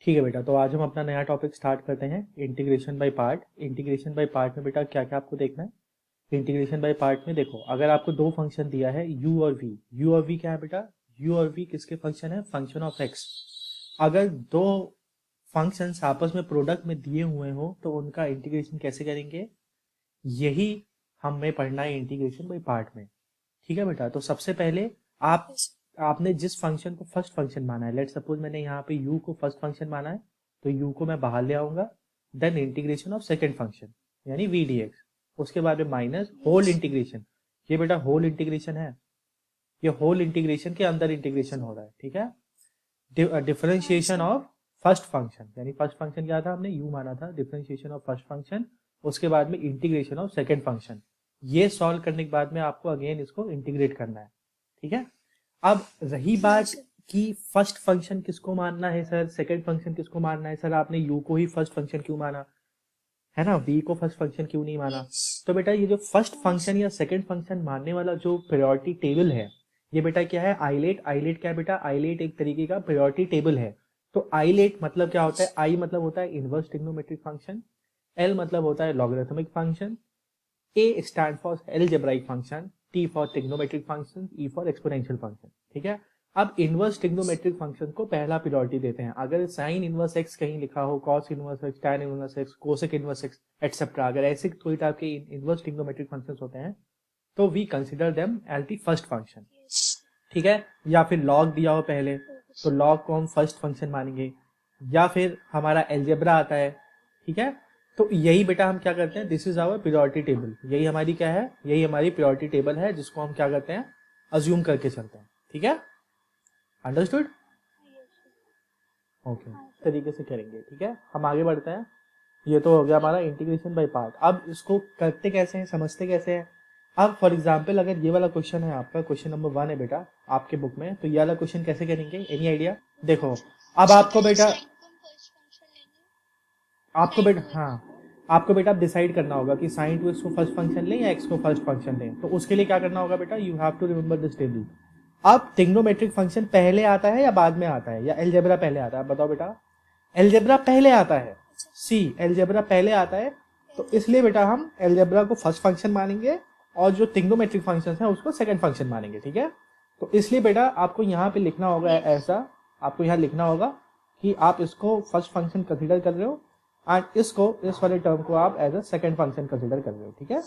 ठीक है बेटा, तो आज हम अपना नया टॉपिक स्टार्ट करते हैं, integration by part. Integration by part में बेटा क्या क्या आपको देखना है। इंटीग्रेशन बाय पार्ट में देखो, अगर आपको दो फंक्शन दिया है u और v, u और v क्या है बेटा, u और v किसके फंक्शन है, फंक्शन ऑफ x। अगर दो फंक्शंस आपस में प्रोडक्ट में दिए हुए हो तो उनका इंटीग्रेशन कैसे करेंगे, यही हमें पढ़ना है इंटीग्रेशन बाय पार्ट में। ठीक है बेटा, तो सबसे पहले आपने जिस फंक्शन को फर्स्ट फंक्शन माना है, लेट सपोज मैंने यहाँ पे u को फर्स्ट फंक्शन माना है, तो u को मैं बाहर ले आऊंगा, then integration of second function यानी v dx, उसके बाद में माइनस होल इंटीग्रेशन। ये बेटा होल इंटीग्रेशन है, ये होल इंटीग्रेशन के अंदर इंटीग्रेशन हो रहा है। ठीक है, डिफरेंशिएशन ऑफ फर्स्ट फंक्शन, यानी फर्स्ट फंक्शन क्या था, हमने u माना था, डिफरेंशिएशन ऑफ फर्स्ट फंक्शन, उसके बाद में इंटीग्रेशन ऑफ सेकंड फंक्शन। ये सॉल्व करने के बाद में आपको अगेन इसको इंटीग्रेट करना है। ठीक है, अब रही बात कि फर्स्ट फंक्शन किसको मानना है सर, सेकंड फंक्शन किसको मानना है सर, आपने u को ही फर्स्ट फंक्शन क्यों माना है ना, v को फर्स्ट फंक्शन क्यों नहीं माना। तो बेटा ये जो फर्स्ट फंक्शन या सेकंड फंक्शन मानने वाला जो प्रायोरिटी टेबल है, ये बेटा क्या है, आइलेट। आइलेट क्या है बेटा, आइलेट एक तरीके का प्रायोरिटी टेबल है। तो आइलेट मतलब क्या होता है, आई मतलब होता है इनवर्स ट्रिग्नोमेट्रिक फंक्शन, एल मतलब होता है logarithmic function, A stand for algebraic function, T for trigonometric function, E for exponential function. ठीक है, अब इनवर्स ट्रिग्नोमेट्रिक फंक्शन को पहला प्रायोरिटी देते हैं। अगर साइन इनवर्स एक्स कहीं लिखा हो, cos inverse x, tan inverse x, cosec inverse x etcetera, अगर ऐसे कोई टाइप के इनवर्स ट्रिग्नोमेट्रिक फंक्शंस होते हैं तो we consider them as the first function. ठीक है, या फिर लॉग दिया हो पहले तो लॉग को हम फर्स्ट फंक्शन मानेंगे, या फिर हमारा एल्जेब्रा आता है। ठीक है, तो यही बेटा हम क्या करते हैं, this is our priority table. यही हमारी क्या है, यही हमारी प्रायोरिटी टेबल है जिसको हम क्या करते हैं, अज्यूम करके चलते हैं। ठीक है, अंडरस्टूड, ओके, तरीके से करेंगे। ठीक है, हम आगे बढ़ते हैं। ये तो हो गया हमारा इंटीग्रेशन बाय पार्ट। अब इसको करते कैसे हैं, समझते कैसे हैं। अब फॉर एग्जाम्पल अगर ये वाला क्वेश्चन है आपका, क्वेश्चन नंबर 1 है बेटा आपके बुक में, तो ये वाला क्वेश्चन कैसे करेंगे, एनी आइडिया। देखो अब आपको बेटा हाँ, आपको बेटा डिसाइड करना होगा कि साइन टू एक्स को फर्स्ट फंक्शन लें या एक्स को फर्स्ट फंक्शन लें। तो उसके लिए क्या करना होगा बेटा, you have to remember this table. अब ट्रिग्नोमेट्रिक फंक्शन पहले आता है या बाद में आता है, या अलजेब्रा पहले आता है, बताओ बेटा। अलजेब्रा पहले आता है, सी अलजेब्रा पहले आता है, तो इसलिए बेटा हम अलजेब्रा को फर्स्ट फंक्शन मानेंगे और जो ट्रिग्नोमेट्रिक फंक्शन है उसको सेकंड फंक्शन मानेंगे। ठीक है, तो इसलिए बेटा आपको यहाँ पे लिखना होगा ऐसा, आपको यहाँ लिखना होगा कि आप इसको फर्स्ट फंक्शन कंसिडर कर रहे हो एंड इसको, इस वाले टर्म को आप as a second function consider कर रहे हो। ठीक है,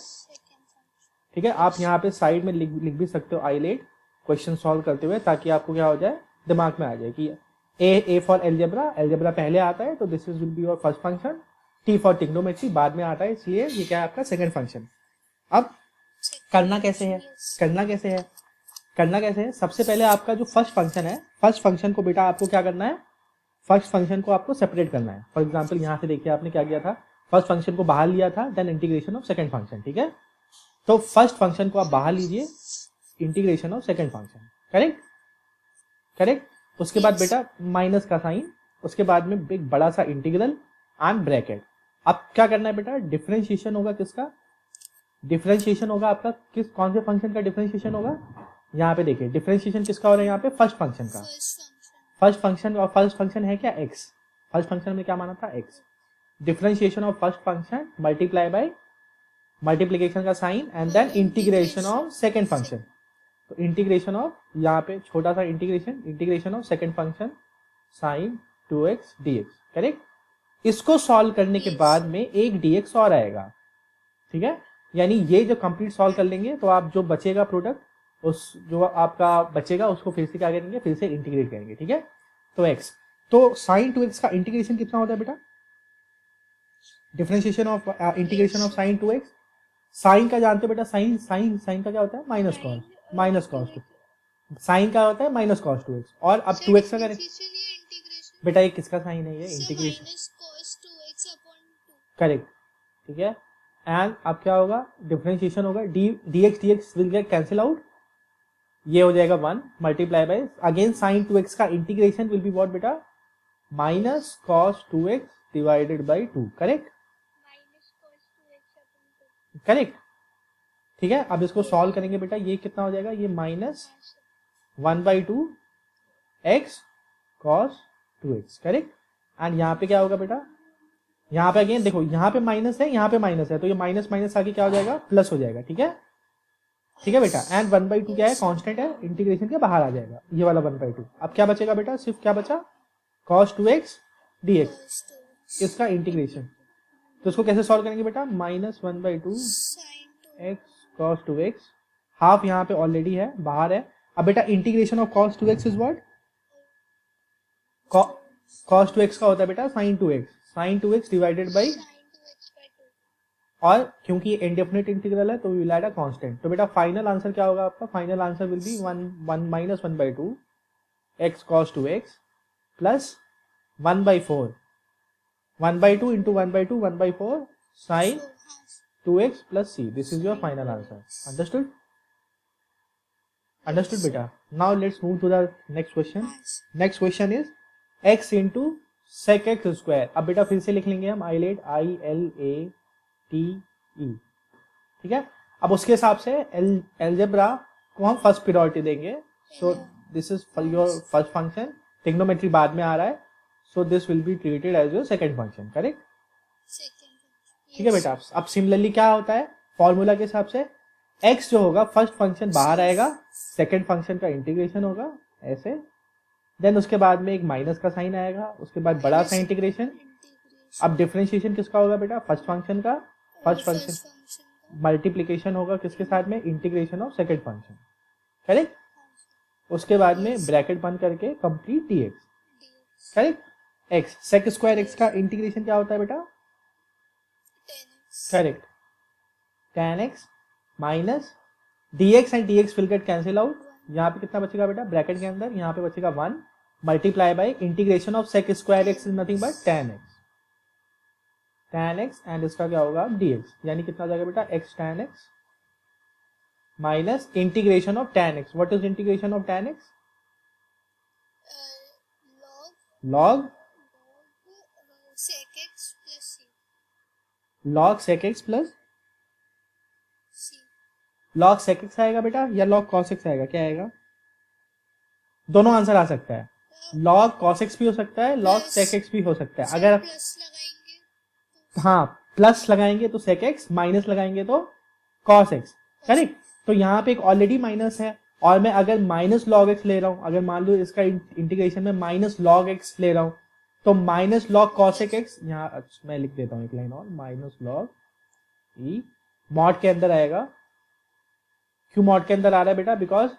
ठीक है, आप यहाँ पे साइड में लिख भी सकते हो आइलेट, क्वेश्चन सॉल्व करते हुए, ताकि आपको क्या हो जाए, दिमाग में आ जाए कि ए फॉर एल्जेब्रा, एल्जेब्रा पहले आता है तो this is will be your first function, T for trigonometry बाद में आता है, इसलिए ये क्या है आपका सेकंड फंक्शन। अब करना कैसे है, करना कैसे है, करना कैसे है, सबसे पहले आपका जो फर्स्ट फंक्शन है, फर्स्ट फंक्शन को बेटा आपको क्या करना है, फर्स्ट फंक्शन को आपको सेपरेट करना है। फॉर एग्जाम्पल यहाँ से देखिए आपने क्या किया था, फर्स्ट फंक्शन को बाहर लिया था, then integration of second function. ठीक है, तो फर्स्ट फंक्शन को आप बाहर लीजिए, integration of second function, correct correct. उसके बाद बेटा माइनस का साइन, उसके बाद में एक बड़ा सा इंटीग्रल एंड ब्रैकेट। अब क्या करना है बेटा, डिफरेंशिएशन होगा किसका, डिफरेंशिएशन होगा आपका किस, कौन से फंक्शन का डिफरेंशिएशन होगा, यहाँ पे देखिए डिफरेंशिएशन किसका हो रहा है, यहाँ पे फर्स्ट फंक्शन का, फर्स्ट फंक्शन, और फर्स्ट फंक्शन है क्या, एक्स। फर्स्ट फंक्शन में क्या माना था, x. Differentiation of first function multiply by multiplication का sign and then integration of second function. तो इंटीग्रेशन ऑफ, यहाँ पे छोटा सा integration, integration of second function sine 2x dx, correct. इसको सॉल्व करने के बाद में एक dx और आएगा। ठीक है, यानी ये जो कंप्लीट सॉल्व कर लेंगे तो आप जो बचेगा प्रोडक्ट, उस जो आपका बचेगा उसको फिर से क्या करेंगे, फिर से इंटीग्रेट करेंगे। ठीक है, तो x, तो साइन 2x का इंटीग्रेशन कितना होता है बेटा, differentiation of integration of sine 2x, sine का जानते हो बेटा, साइन साइन साइन का क्या होता है, minus cos, minus cos two, sine का होता है माइनस कॉस 2x, और अब 2x का करें बेटा, ये किसका साइन है, ये इंटीग्रेशन, करेक्ट। ठीक है, एंड अब क्या होगा, डिफरेंशिएशन होगा, dx dx will get cancel out, ये हो जाएगा 1 multiply by again sine 2x का इंटीग्रेशन विल बी व्हाट बेटा, minus cos 2x divided by 2, correct correct. ठीक है, अब इसको सॉल्व करेंगे बेटा, ये कितना हो जाएगा, ये minus 1/2 x cos 2x, correct. And यहाँ पे क्या होगा बेटा, यहाँ पे अगेन देखो यहाँ पे माइनस है, यहाँ पे माइनस है, तो ये माइनस माइनस आगे क्या हो जाएगा, प्लस हो जाएगा, ठीक है, ठीक है बेटा। एंड 1/2 क्या है, कांस्टेंट है, इंटीग्रेशन के बाहर आ जाएगा ये वाला 1/2। अब क्या बचेगा बेटा, सिर्फ क्या बचा, cos 2x dx, इसका इंटीग्रेशन। तो इसको कैसे सॉल्व करेंगे बेटा, -1/2 x cos 2x, हाफ यहाँ पे ऑलरेडी है, बाहर है। अब बेटा integration of cos 2x is what, cos 2x का होता है बेटा sin 2x डिवाइडेड बाई, और क्योंकि ये इंडेफिनिट इंटीग्रल है तो we will add a constant. तो बेटा फाइनल आंसर क्या होगा आपका, final answer will be 1/2 x cos 2x plus 1/4, 1/2 into 1/2 1/4 sin 2x plus c. This is your final answer. Understood? Understood beta. Now let's move to the next question. Next question is x into sec x square. अब बेटा फिर से लिख लेंगे हम islet, ILATE, ठीक है। अब उसके हिसाब से एल्जेब्रा को हम फर्स्ट प्रायोरिटी देंगे। So this is your first function, trigonometry बाद में आ रहा है, so this will be treated as your second function, correct, ठीक है बेटा। अब सिमिलरली क्या होता है, फॉर्मूला के हिसाब से x जो होगा फर्स्ट फंक्शन बाहर आएगा, सेकंड फंक्शन का इंटीग्रेशन होगा ऐसे, देन उसके बाद में एक माइनस का साइन आएगा, उसके बाद बड़ा सा इंटीग्रेशन। अब डिफरेंशिएशन किसका होगा बेटा, फर्स्ट फंक्शन का, फर्स्ट फंक्शन मल्टीप्लीकेशन होगा किसके साथ में, integration of second function, correct. उसके बाद में ब्रैकेट बंद करके complete dx, correct. x sec square x का इंटीग्रेशन क्या होता है बेटा, correct, tan x minus dx and dx will get cancel out. यहाँ पे कितना बचेगा बेटा, ब्रैकेट के अंदर यहाँ पे बचेगा 1 multiply by integration of sec square x is nothing but tan x and इसका क्या होगा dx, यानी कितना हो जाएगा बेटा, x tan x minus integration of tan x। What is integration of tan x, log sec x plus c, log sec x plus log sec x आएगा बेटा या log cos x आएगा, क्या आएगा, दोनों आंसर आ सकता है, log cos x भी हो सकता है, log sec x भी हो सकता है। अगर प्लस लगाएंगे हाँ प्लस लगाएंगे तो sec x, माइनस लगाएंगे तो cos x, करेक्ट। तो यहाँ पे एक ऑलरेडी माइनस है, और मैं अगर माइनस log x ले रहा हूं, अगर मान लो इसका इंटीग्रेशन में माइनस log x ले रहा हूं, तो माइनस log cos x, यहाँ मैं लिख देता हूं एक लाइन और, माइनस log e मॉड के अंदर आएगा। क्यों मॉड के अंदर आ रहा है बेटा, बिकॉज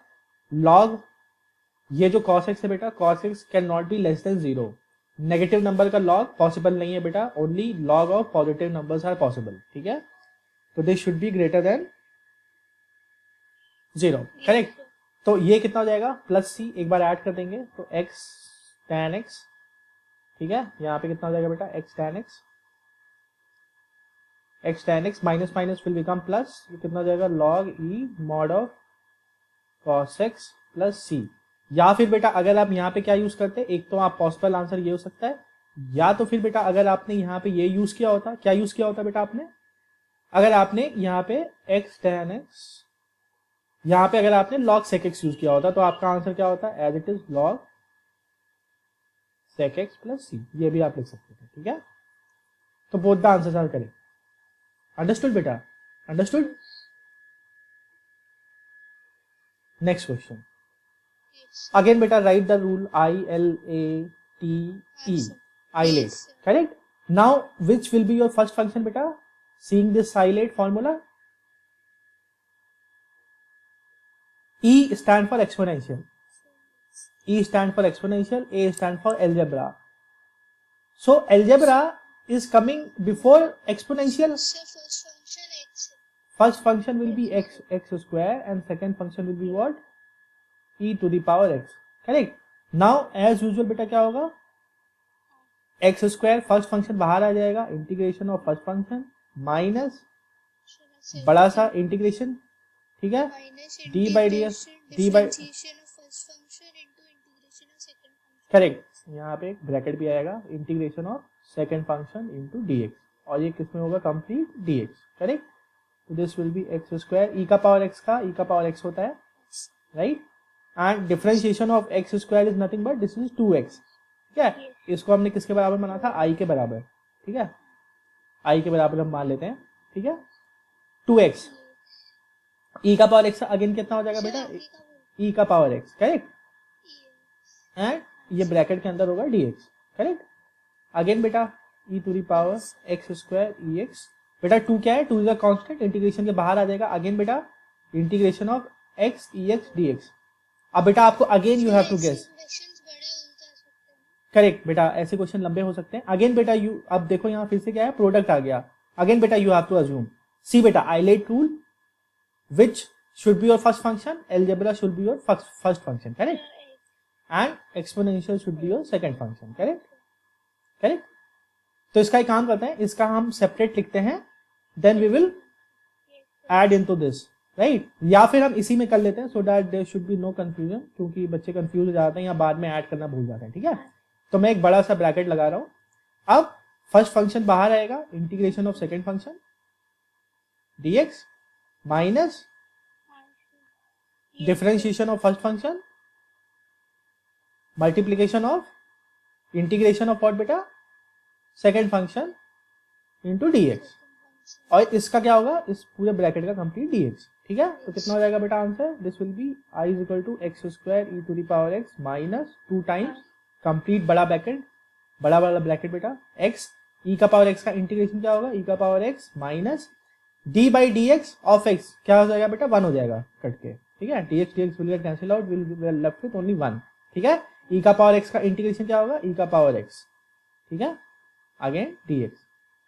log ये जो cos x है बेटा, cos x can not be less than 0, negative number का log पॉसिबल नहीं है बेटा, only log of positive numbers are possible, ठीक है। तो this should be greater than 0, correct. तो ये कितना हो जाएगा, प्लस c, एक बार ऐड कर देंगे तो x tan x, ठीक है। यहाँ पे कितना हो जाएगा बेटा, x tan x minus minus will become plus, ये कितना हो जाएगा, log e mod of cos x plus c। या फिर बेटा अगर आप यहाँ पे क्या यूज करते, एक तो आप पॉसिबल आंसर ये हो सकता है, या तो फिर बेटा अगर आपने यहाँ पे ये यूज किया होता, क्या यूज किया होता बेटा आपने, अगर आपने यहाँ पे x tan x, यहाँ पे अगर आपने log sec x यूज किया होता तो आपका आंसर क्या होता, as it is log sec x plus c, ये भी आप लिख सकते थे, ठीक है। तो both the answers are correct. Understood बेटा, अंडरस्टूड। नेक्स्ट क्वेश्चन, अगेन बेटा write the rule, ILATE, ILATE, correct. Now which will be your first function beta, seeing this ILATE formula, E stand for exponential, E stand for exponential, A stand for algebra. So algebra is coming before exponential. so first function x, First function will be x square and second function will be what, e to the power x, correct. Now as usual बेटा क्या होगा, x square first function बाहर आ जाएगा, integration of first function minus बड़ा सा integration, ठीक है, minus d by ds, d by, differentiation of first function into integration of second function, correct, यहाँ पे एक ब्रैकेट भी आएगा, integration of second function into dx, और ये किसमें होगा, कंप्लीट dx, करेक्ट। तो this will be x square, e का पावर x का e का पावर x होता है, right, and differentiation of x square is nothing but this is 2x, ठीक है। इसको हमने किसके बराबर माना था, आई के बराबर, ठीक है, आई के बराबर हम मान लेते हैं, ठीक है, 2x, ई का पावर x अगेन कितना हो जाएगा बेटा, ई का पावर x, करेक्ट, एंड ये ब्रैकेट के अंदर होगा dx, करेक्ट, अगेन बेटा e to the power x square ex, बेटा 2 क्या है, 2 इज अ कांस्टेंट, इंटीग्रेशन के बाहर आ जाएगा, अगेन बेटा integration of x ex dx। अब बेटा आपको again you have to guess, correct बेटा, ऐसे क्वेश्चन लंबे हो सकते हैं। अगेन बेटा यू, अब देखो यहाँ फिर से क्या है, प्रोडक्ट आ गया, अगेन बेटा you have to assume, see बेटा ILATE rule, which should be your first function, algebra should be your first function, correct, and exponential should be your second function, correct, correct. तो इसका एक काम करते हैं, इसका हम सेपरेट लिखते हैं, then we will add into this, right, या फिर हम इसी में कर लेते हैं, so that there should be no confusion, क्योंकि बच्चे कंफ्यूज हो जाते हैं या बाद में ऐड करना भूल जाते हैं, ठीक है। तो मैं एक बड़ा सा ब्रैकेट लगा रहा हूं, अब फर्स्ट फंक्शन बाहर आएगा, integration of second function dx minus differentiation of first function multiplication of integration of what बेटा, सेकंड फंक्शन इनटू dx, और इसका क्या होगा, इस पूरे ब्रैकेट का कंप्लीट dx, ठीक है। तो कितना हो जाएगा बेटा answer, this will be i is equal to x square e to the power x minus 2 times complete बड़ा ब्रैकेट, बड़ा वाला ब्रैकेट बेटा, x e का पावर x का इंटीग्रेशन क्या होगा, e का power x minus d by d x of x, क्या हो जाएगा बेटा, 1 हो जाएगा कट के, ठीक है, dx dx will get cancel out, will left with only 1, ठीक है। e का पावर x का इंटीग्रेशन क्या होगा, e का पावर x, ठीक है, again dx,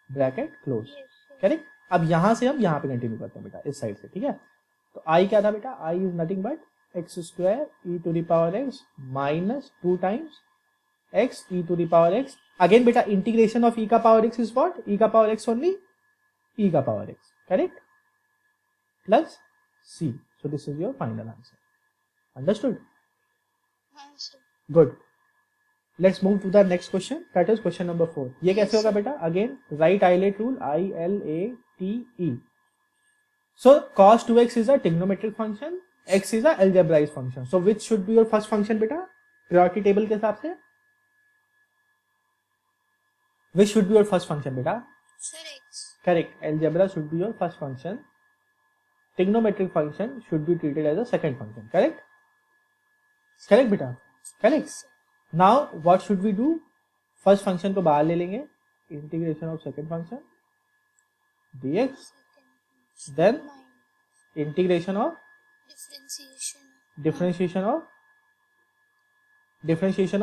bracket close, correct. अब यहां से हम यहाँ पे कंटिन्यू करते हैं बेटा, इस साइड से, ठीक है। तो i क्या था बेटा, i is nothing but x square e to the power x minus 2 times x e to the power x, again beta integration of e का power x is what, e का power x only, e का power x, correct, plus c, so this is your final answer, understood, good, let's move to the next question, that is question number 4। ये कैसे होगा बेटा, again write ILATE rule, ILATE, so cos 2x is a trigonometric function, x is a algebraic function, so which should be your first function बेटा, priority table के हिसाब से which should be your first function beta, sir x, correct, algebra should be your first function, trigonometric function should be treated as a second function, correct, correct beta, correct। now what should we do, first function को बाहर ले लेंगे, integration of second function dx, then integration of differentiation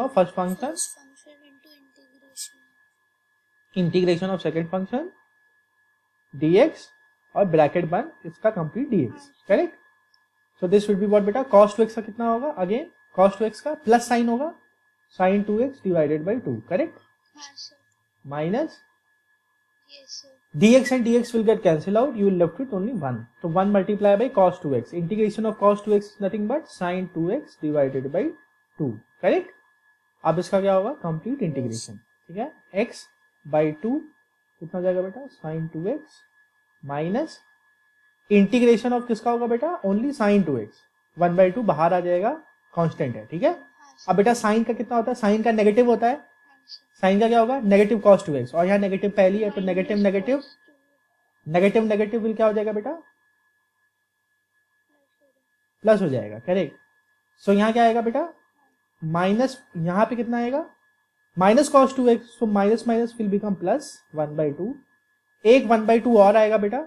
of first function integration of second function dx, और bracket बन इसका complete dx, correct. So this will be what बेटा, cos 2x का कितना होगा, अगेन cos 2x का plus sign होगा, sin 2x divided by 2, correct, minus dx and dx will get cancel out, you will left with only 1, so 1 multiplied by cos 2x, integration of cos 2x is nothing but sin 2x divided by 2, correct. अब इसका क्या होगा, complete integration, ठीक है, x by 2 कितना हो जाएगा बेटा, sign 2x minus integration of किसका होगा बेटा, ओनली साइन 2x, 1 बाई 2 बाहर आ जाएगा, कांस्टेंट है, ठीक है। अब बेटा साइन का कितना होता है, साइन का नेगेटिव होता है, साइन का क्या होगा, नेगेटिव cos 2x, और यहाँ नेगेटिव पहली है, तो negative negative negative negative will क्या हो जाएगा बेटा, प्लस हो जाएगा, करेक्ट। सो यहाँ क्या आएगा बेटा, माइनस, यहाँ पे कितना आएगा, minus cos 2x, so minus minus will become plus 1 by 2, एक 1 बाई 2 और आएगा बेटा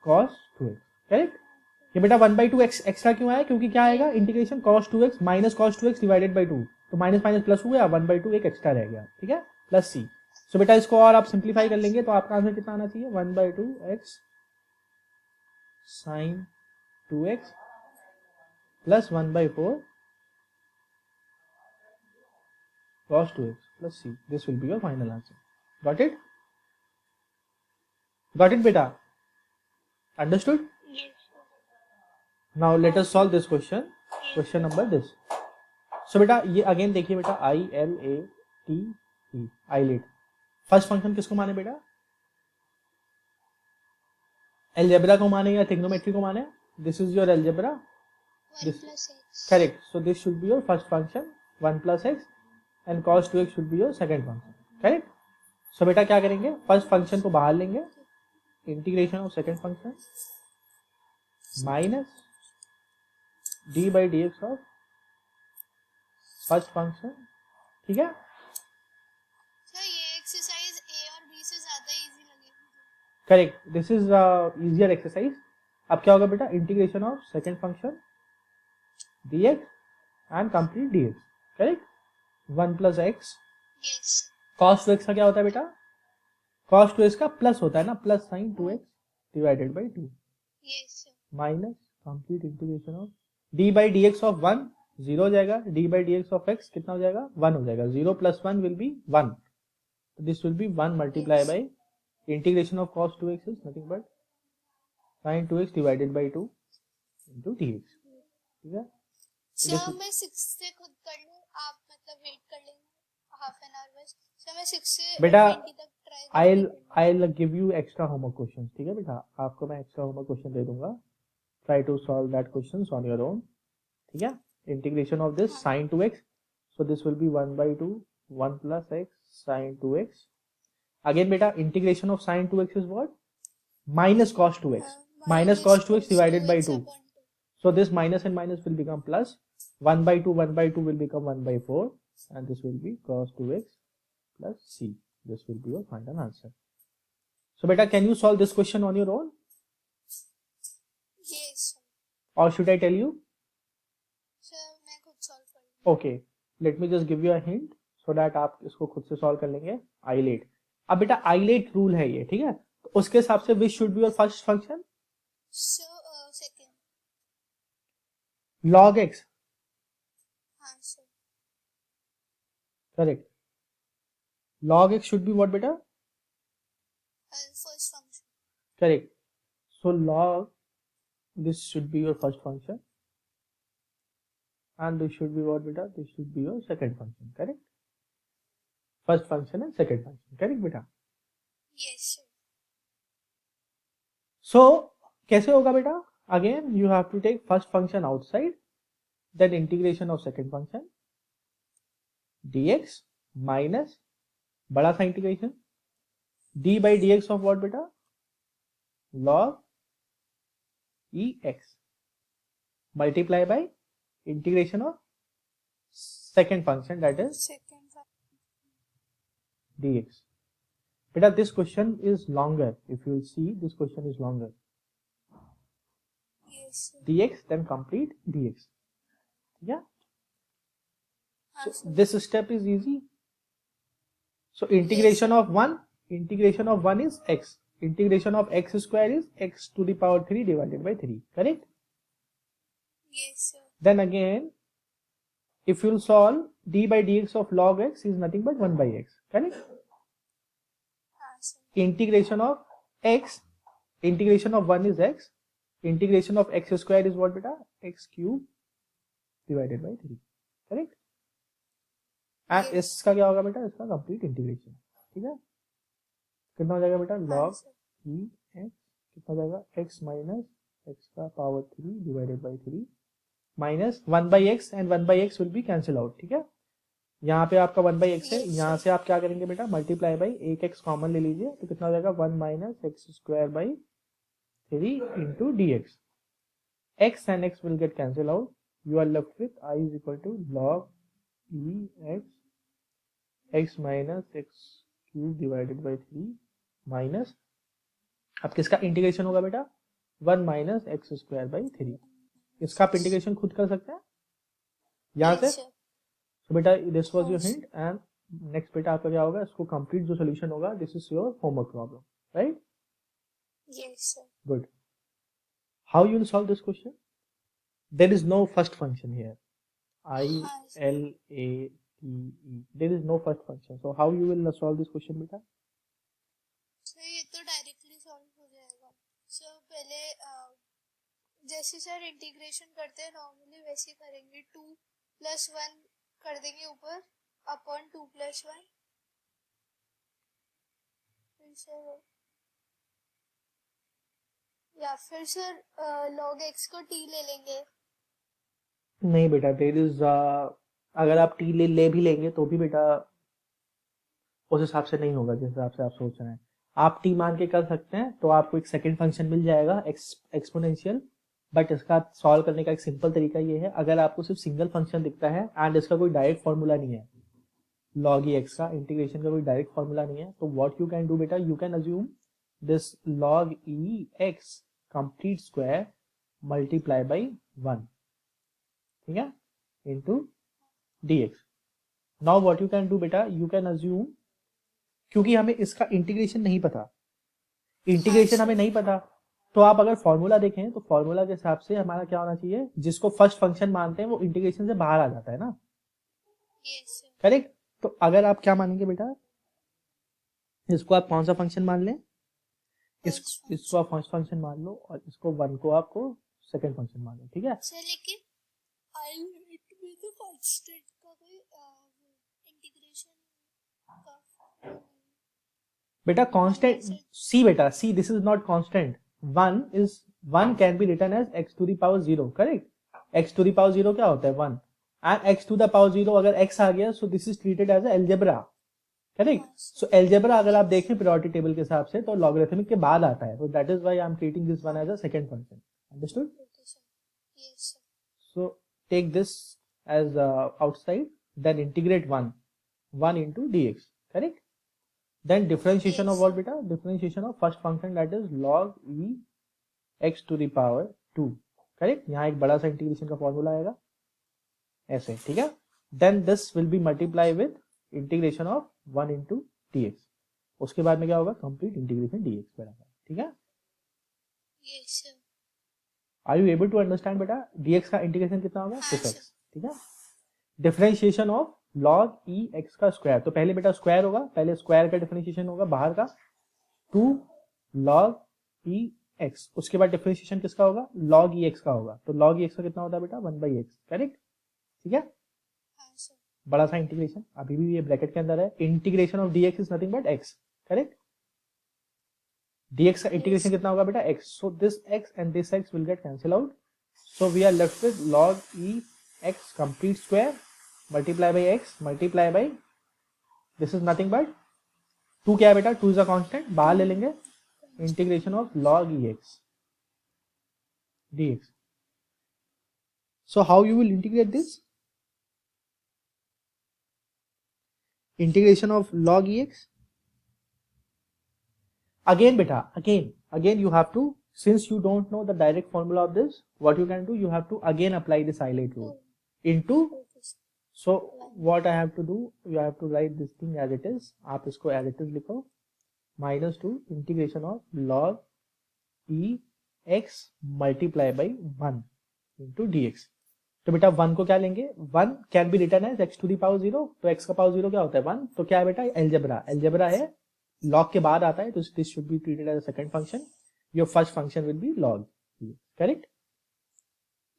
cos 2x, करेक्ट। ये बेटा 1 बाई 2 एक्स्ट्रा क्यों आया, क्योंकि क्या आएगा, integration cos 2x minus cos 2x divided by 2, तो माइनस माइनस प्लस हो गया, 1 बाई 2 एक एक्स्ट्रा रह गया, ठीक है, प्लस c। सो बेटा इसको और आप सिंप्लीफाई कर लेंगे तो आपका आंसर कितना आना चाहिए, 1 by 2 x sine 2x plus 1 by 4 cos 2x plus c. This will be your final answer. Got it? Got it, beta? Understood? yes, Now let us solve this question. Question number this. So बेटा ये again देखिए बेटा, ILATE, islet, first function किसको माने बेटा, algebra को माने या ट्रिग्नोमेट्री को माने, this is your algebra, 1 plus x, correct, so this should be your first function 1 plus x, and cos 2x should be your second function, correct. So बेटा क्या करेंगे, फर्स्ट फंक्शन को बाहर लेंगे, integration of second function minus d by d x of first function, ठीक है। Sir ये exercise ए और बी से ज्यादा इजी लगी मुझे। Correct, this is easier exercise. अब क्या होगा बेटा, integration of second function dx and complete dx, correct. 1 plus x, yes cos 2x का क्या होता है बेटा, cos 2x का प्लस होता है ना, plus sign 2x divided by 2 yes minus complete integration of D by d x of 1 0 हो जाएगा, D by d x of x कितना हो जाएगा, 1 हो जाएगा, 0 plus 1 will be 1, this will be 1 multiply by integration of cos 2x is nothing but sin 2x divided by 2 into dx, ठीक है। Sir मैं 6 से खुद कर लूं, आप मतलब वेट कर लेंगे हाफ एन आवर बस। सर मैं 6 से बेटा 20 तक try I'll give you extra homework questions, ठीक है बेटा, आपको मैं एक्स्ट्रा होमवर्क क्वेश्चन दे दूंगा, try to solve that questions on your own, ठीक है। Integration of this sin 2x, so this will be 1 by 2 1 plus x sin 2x, again बेटा integration of sin 2x is what, minus cos 2x, minus cos 2x divided by 2, so this minus and minus will become plus, 1 by 2 will become 1 by 4 and this will be cos 2x plus c, this will be your final answer. So beta, can you solve this question on your own yes or should I tell you? Sir मैं खुद solve कर लूंगा। Okay, let me just give you a hint so that आप इसको खुद से solve कर लेंगे। आइलेट, अब बेटा आइलेट रूल है ये, ठीक है, तो उसके हिसाब से विच should be your first function, sir second. log x, हाँ sir correct, log x should be what beta, first function. correct, so log this should be your first function and this should be what beta, this should be your second function, correct, first function and second function, correct beta। Yes sir so कैसे होगा बेटा, again you have to take first function outside, then integration of second function dx minus बड़ा सा integration d by dx of what बेटा, log ex multiply by integration of second function that is second dx. Beta, this question is longer, if you will see this question is longer, yes sir dx then complete dx, yeah. हाँ So sir this step is easy. So integration of 1 is x, integration of x square is x to the power 3 divided by 3, correct. Yes sir Then again if you will solve, d by dx of log x is nothing but 1 by x, correct. हाँ sir Integration of x, integration of 1 is x, integration of x square is what beta, x cube divided by 3, correct. And Yes. इसका क्या होगा बेटा, इसका complete integration, ठीक है, कितना हो जाएगा बेटा, हाँ log सर e x कितना हो जाएगा, x माइनस x का power 3 divided by 3 minus 1 by x and 1 by x will be cancel out, ठीक है। यहाँ पे आपका 1 बाई एक्स है, Yes, यहाँ sir. से आप क्या करेंगे बेटा, मल्टीप्लाई बाई एक एक्स कॉमन ले लीजिए, तो कितना हो जाएगा 1 minus x square by 3 into d x, x and x will get cancel out, you are left with I is equal to log e x x minus x cube divided by 3 minus, अब किसका integration होगा बेटा, 1 minus x square by 3, इसका आप integration खुद कर सकते हैं यहाँ से। Yes, sir. तो बेटा this was your Yes. Hint and next बेटा आपका क्या होगा, इसको कंप्लीट जो सोल्यूशन होगा, this is your homework problem, right, Yes, sir. Good. How you will solve this question, there is no first function here, I हाँ sir. L A T E, there is no first function, so how you will solve this question बेटा। Sir ये तो directly solve हो जाएगा। Sir पहले जैसे sir integration करते हैं नॉर्मली वैसे ही करेंगे, 2 + 1 कर देंगे ऊपर अपॉन 2 + 1, फिर सर या फिर सर log x को t ले लेंगे। नहीं बेटा, देयर इज अगर आप टी ले भी लेंगे तो भी बेटा उस हिसाब से नहीं होगा जिस हिसाब से आप सोच रहे हैं। आप टी मान के कर सकते हैं तो आपको एक सेकंड फंक्शन मिल जाएगा एक्सपोनेंशियल। बट इसका सॉल्व करने का एक सिंपल तरीका ये है, अगर आपको सिर्फ सिंगल फंक्शन दिखता है एंड इसका कोई डायरेक्ट फॉर्मूला नहीं है, log e x का इंटीग्रेशन का कोई डायरेक्ट फॉर्मूला नहीं है, तो व्हाट यू कैन डू बेटा, you can assume this log e x complete square multiply by 1, ठीक है, into dx। Now what you can do बेटा, यू कैन अज्यूम, क्योंकि हमें इसका इंटीग्रेशन नहीं पता, इंटीग्रेशन हमें नहीं पता, तो आप अगर फॉर्मूला देखें तो फॉर्मूला के हिसाब से हमारा क्या होना चाहिए, जिसको फर्स्ट फंक्शन मानते हैं वो इंटीग्रेशन से बाहर आ जाता है ना, करेक्ट। तो अगर आप क्या मानेंगे बेटा, इसको आप कौन सा फंक्शन मान लें, इसको आप फर्स्ट फंक्शन मान लो और इसको 1 को आपको सेकंड फंक्शन मान लो, ठीक है। लेकिन आई इट में तो कांस्टेंट का कोई इंटीग्रेशन का बेटा कांस्टेंट, सी बेटा see, this is not constant, 1 can be written as x to the power 0, correct. x to the power 0 क्या होता है 1, and x to the power 0 अगर x आ गया so this is treated as algebra, correct. So algebra अगर आप देखें priority table के हिसाब से तो लॉगरिथमिक के बाद आता है, तो that is why I am treating this one as a second function, understood. So take this as outside, then integrate 1 into dx, correct। Then differentiation of what beta, differentiation of first function, that is log e x to the power 2, correct। यहाँ एक बड़ा सा integration का formula आएगा ऐसे, ठीक है। Then this will be multiply with integration of 1 into dx, उसके बाद में क्या होगा, complete integration dx बराबर, ठीक है। yes sir। Are you able to understand बेटा, dx का इंटीग्रेशन कितना होगा 6x, ठीक है। Differentiation of log e x का स्क्वायर, तो पहले बेटा स्क्वायर होगा, पहले स्क्वायर का डिफरेंशिएशन होगा बाहर का 2 log e x, उसके बाद डिफरेंशिएशन किसका होगा, log e x का होगा, तो log e x का कितना होता है बेटा 1/x, करेक्ट, ठीक है। बड़ा सा इंटीग्रेशन अभी भी ये ब्रैकेट के अंदर है, integration of dx is nothing but x, correct. dx का इंटीग्रेशन कितना होगा बेटा x, so this x and this x will get cancel out, so we are left with log e x complete square multiply by x multiply by this is nothing but 2, क्या है बेटा 2 is a constant, बाहर ले लेंगे, integration of log ex dx। so how you will integrate this, integration of log ex, again beta, again you have to, since you don't know the direct formula of this, what you can do, you have to again apply this Eilert rule into, so what I have to do, you have to write this thing as it is, आप इसको as it is लिखो, -2 integration of log e x multiply by 1 into dx। तो बेटा 1 को क्या लेंगे, 1 can be written as x to the power 0, तो x का पावर 0 क्या होता है 1, तो क्या है बेटा अलजेब्रा है, log के बाद आता है, तो this should be treated as a second function, your first function will be log, correct,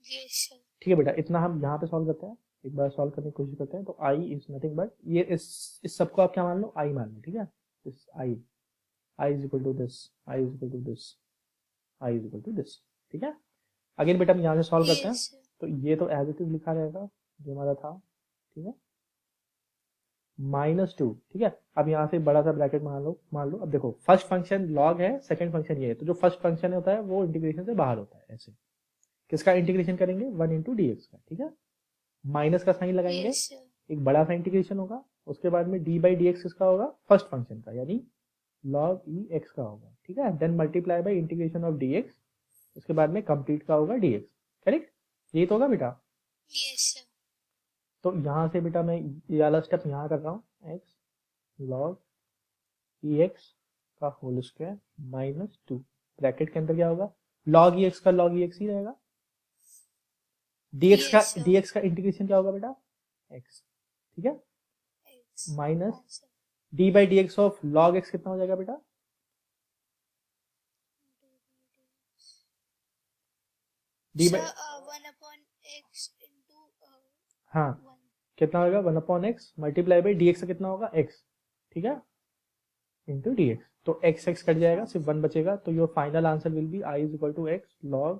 ठीक है बेटा। इतना हम यहाँ पे सॉल्व करते हैं, एक बार सॉल्व करने की कोशिश करते हैं, तो i इज नथिंग बट ये इस सबको आप क्या मान लो, i मान लो, ठीक है। This i is equal to this, i is equal to this, i is equal to this, ठीक है। अगेन बेटा हम यहाँ से सॉल्व करते हैं, तो ये तो एज इट इज लिखा रहेगा जो हमारा था, ठीक है, -2, ठीक है। अब यहाँ से बड़ा सा ब्रैकेट मान लो, अब देखो फर्स्ट फंक्शन log है, सेकंड फंक्शन ये है, तो जो फर्स्ट फंक्शन होता है वो इंटीग्रेशन से बाहर होता है, ऐसे किसका इंटीग्रेशन करेंगे 1 into dx का, ठीक है, माइनस का साइन लगाएंगे, एक बड़ा सा इंटीग्रेशन होगा, उसके बाद में d by dx किसका होगा, फर्स्ट फंक्शन का, यानी log e x का होगा, ठीक है, then multiply by integration of dx, उसके बाद में कंप्लीट का होगा dx, करेक्ट, यही तो होगा बेटा। तो यहाँ से बेटा मैं ये वाला स्टेप यहाँ कर रहा हूँ, x log e x का होल स्क्वायर -2, ब्रैकेट के अंदर क्या होगा, log e x का log e x ही रहेगा, dx का इंटीग्रेशन क्या होगा बेटा x, ठीक है, minus d by dx of log x कितना हो जाएगा बेटा, d by 1/x into हाँ कितना होगा 1/x मल्टीप्लाई बाई dx का कितना होगा x, ठीक है, इंटू dx, तो x कट जाएगा, सिर्फ 1 बचेगा, तो your final answer will be i is equal to x log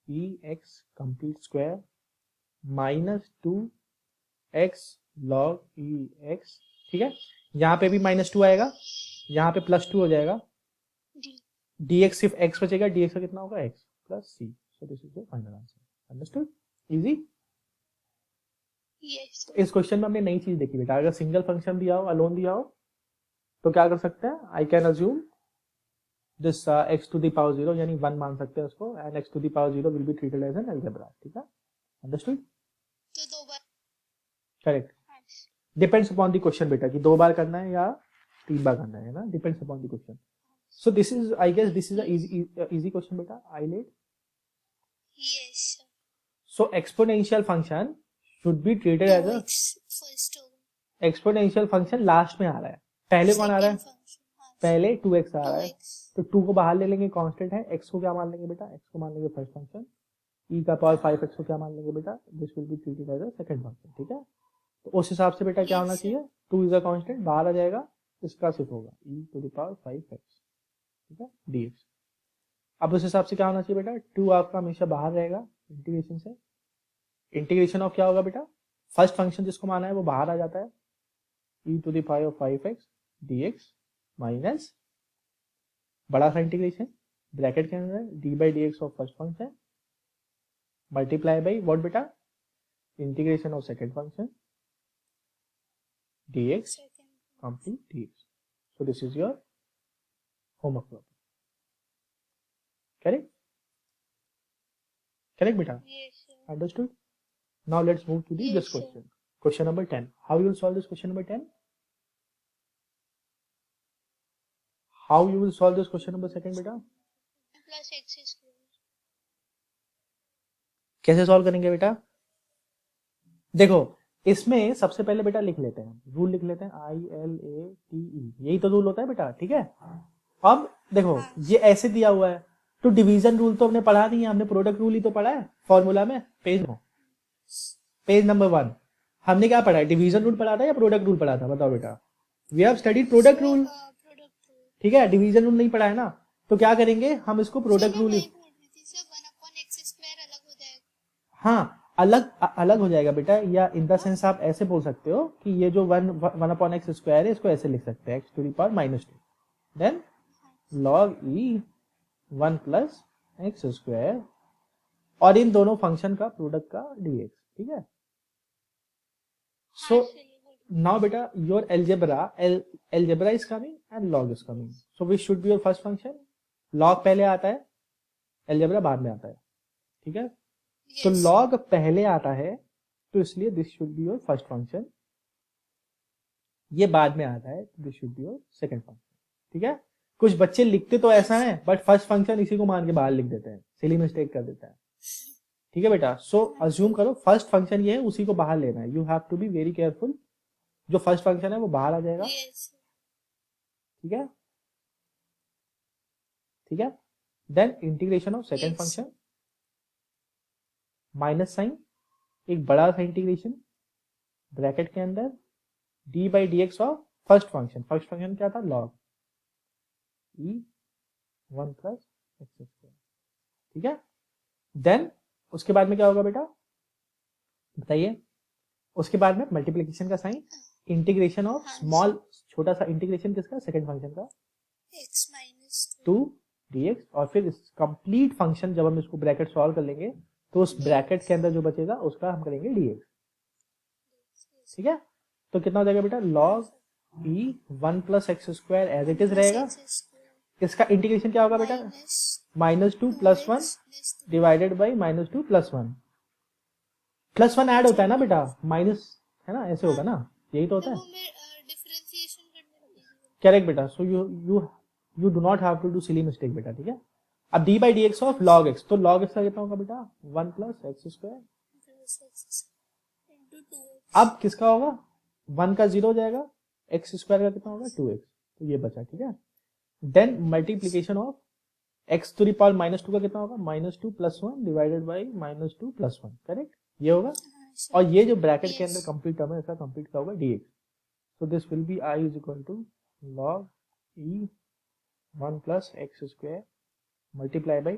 e x complete square -2 x log e x, ठीक है। यहाँ पे भी -2 आएगा, यहाँ पे +2 हो जाएगा, डी dx सिर्फ x बचेगा, dx का कितना होगा x plus c। So this is your final answer. Understood? Easy. Yes इस क्वेश्चन में हमने नई चीज देखी बेटा, अगर सिंगल फंक्शन दिया हो, अलोन दिया हो, तो क्या कर सकते हैं, I can assume this x to the power 0 यानी 1 मान सकते हैं उसको, and x to the power 0 will be treated as an algebra, ठीक है। अंडरस्टूड? तो 2 बार correct. Depends upon the question बेटा कि 2 बार करना है या 3 बार करना है ना, depends upon the question. So this is, I guess this is a easy question beta, I laid. Yes So exponential function should be treated as a, 2x first होगा, exponential function last में आ रहा है, पहले कौन आ रहा है, पहले 2x आ रहा है, 2x तो 2 को बाहर ले लेंगे, कांस्टेंट है, x को क्या मान लेंगे बेटा, x को मान लेंगे फर्स्ट फंक्शन, e का पावर 5x को क्या मान लेंगे बेटा, this will be treated as a second function, ठीक है। तो उस हिसाब से बेटा क्या होना Yes, sir. चाहिए, 2 इज अ कांस्टेंट, बाहर आ जाएगा, इसका सिर्फ होगा e to the power 5x, ठीक है, dx। अब उस हिसाब से क्या होना चाहिए बेटा, 2 आपका हमेशा बाहर रहेगा इंटीग्रेशन से, इंटीग्रेशन ऑफ क्या होगा बेटा, फर्स्ट फंक्शन जिसको माना है वो बाहर आ जाता है, e to the power 5x dx minus बड़ा सा इंटीग्रेशन ब्रैकेट के अंदर d by dx of first function multiply by what बेटा, integration of second function dx second complete dx. So this is your homework problem. Correct? Correct beta? Yes Understood? Now let's move to the Yes, this sir. question. Question number 10. How you will solve this question number 10? How you will solve this question number second beta? Plus x square कैसे solve करेंगे बेटा, देखो इसमें सबसे पहले बेटा लिख लेते हैं, रूल लिख लेते हैं, ILATE, यही तो रूल होता है बेटा, ठीक है। अब देखो ये ऐसे दिया हुआ है, तो डिवीजन रूल तो हमने पढ़ा नहीं है, हमने प्रोडक्ट रूल ही तो पढ़ा है फॉर्मूला में, पेज नंबर 1 हमने क्या पढ़ा है, डिवीजन रूल पढ़ा था या प्रोडक्ट रूल पढ़ा था, बताओ बेटा। We have studied product rule, product rule ठीक है, डिवीजन रूल नहीं पढ़ा है ना, तो क्या करेंगे हम इसको प्रोडक्ट रूल ही, बोल रही थी सर 1/x स्क्वायर अलग हो जाएगा, हाँ अलग अलग हो जाएगा बेटा, या इन द सेंस आप ऐसे बोल सकते हो कि ये जो 1/x स्क्वायर है इसको ऐसे लिख सकते हैं, x to the power -2 then log e 1 plus x square, और इन दोनों फंक्शन का प्रोडक्ट का dx, ठीक है। सो now beta your algebra is coming and log is coming, so which should be your first function, log पहले आता है, algebra बाद में आता है, ठीक है। तो Yes. log पहले आता है तो इसलिए this should be your first function, ये बाद में आता है तो this should be your second function, ठीक है। कुछ बच्चे लिखते तो ऐसा है बट फर्स्ट फंक्शन इसी को मान के बाहर लिख देते हैं, सिली मिस्टेक कर देता है, ठीक है बेटा। सो अज्यूम करो फर्स्ट फंक्शन ये है, उसी को बाहर लेना है, you have to be very careful, जो फर्स्ट फंक्शन है वो बाहर आ जाएगा, Yes. ठीक है, ठीक है। Then integration of second Yes. Function, minus sign, एक बड़ा सा इंटीग्रेशन ब्रैकेट के अंदर d by d x of first function, first function क्या था, log e 1 plus x square, ठीक है। देन उसके बाद में क्या होगा बेटा बताइए, उसके बाद में मल्टीप्लीकेशन का साइन, इंटीग्रेशन ऑफ स्मॉल, छोटा सा इंटीग्रेशन किसका, सेकंड फंक्शन का, x minus 2 dx, और फिर इस कंप्लीट फंक्शन जब हम इसको ब्रैकेट सॉल्व कर लेंगे तो उस ब्रैकेट के अंदर जो बचेगा उसका हम करेंगे dx, ठीक है। तो कितना हो जाएगा बेटा, log e 1 plus x square as it is रहेगा, इसका इंटीग्रेशन क्या होगा बेटा, -2 plus 1 divided by -2 plus 1, plus 1 add होता है ना बेटा, माइनस है ना, ऐसे होगा ना, यही तो होता है, डिफरेंशिएशन करने लगेगी, करेक्ट बेटा। So you do not have to do silly mistake बेटा, ठीक है। अब d by d x of log x, तो log x का कितना होगा बेटा, 1 plus x square, plus x into 2x. अब किसका होगा, 1 का 0 हो जाएगा, एक्स स्क्वायर का कितना होगा 2x, तो ये बचा, ठीक है। Then multiplication of x to the power -2 का कितना होगा, -2 plus 1 divided by -2 plus 1, correct, ये होगा। हाँ, sir. और ये जो ब्रैकेट के Yes. अंदर कंप्लीट टर्म है इसका कंप्लीट क्या होगा, dx, so this will be i is equal to log e 1 plus x square multiply by,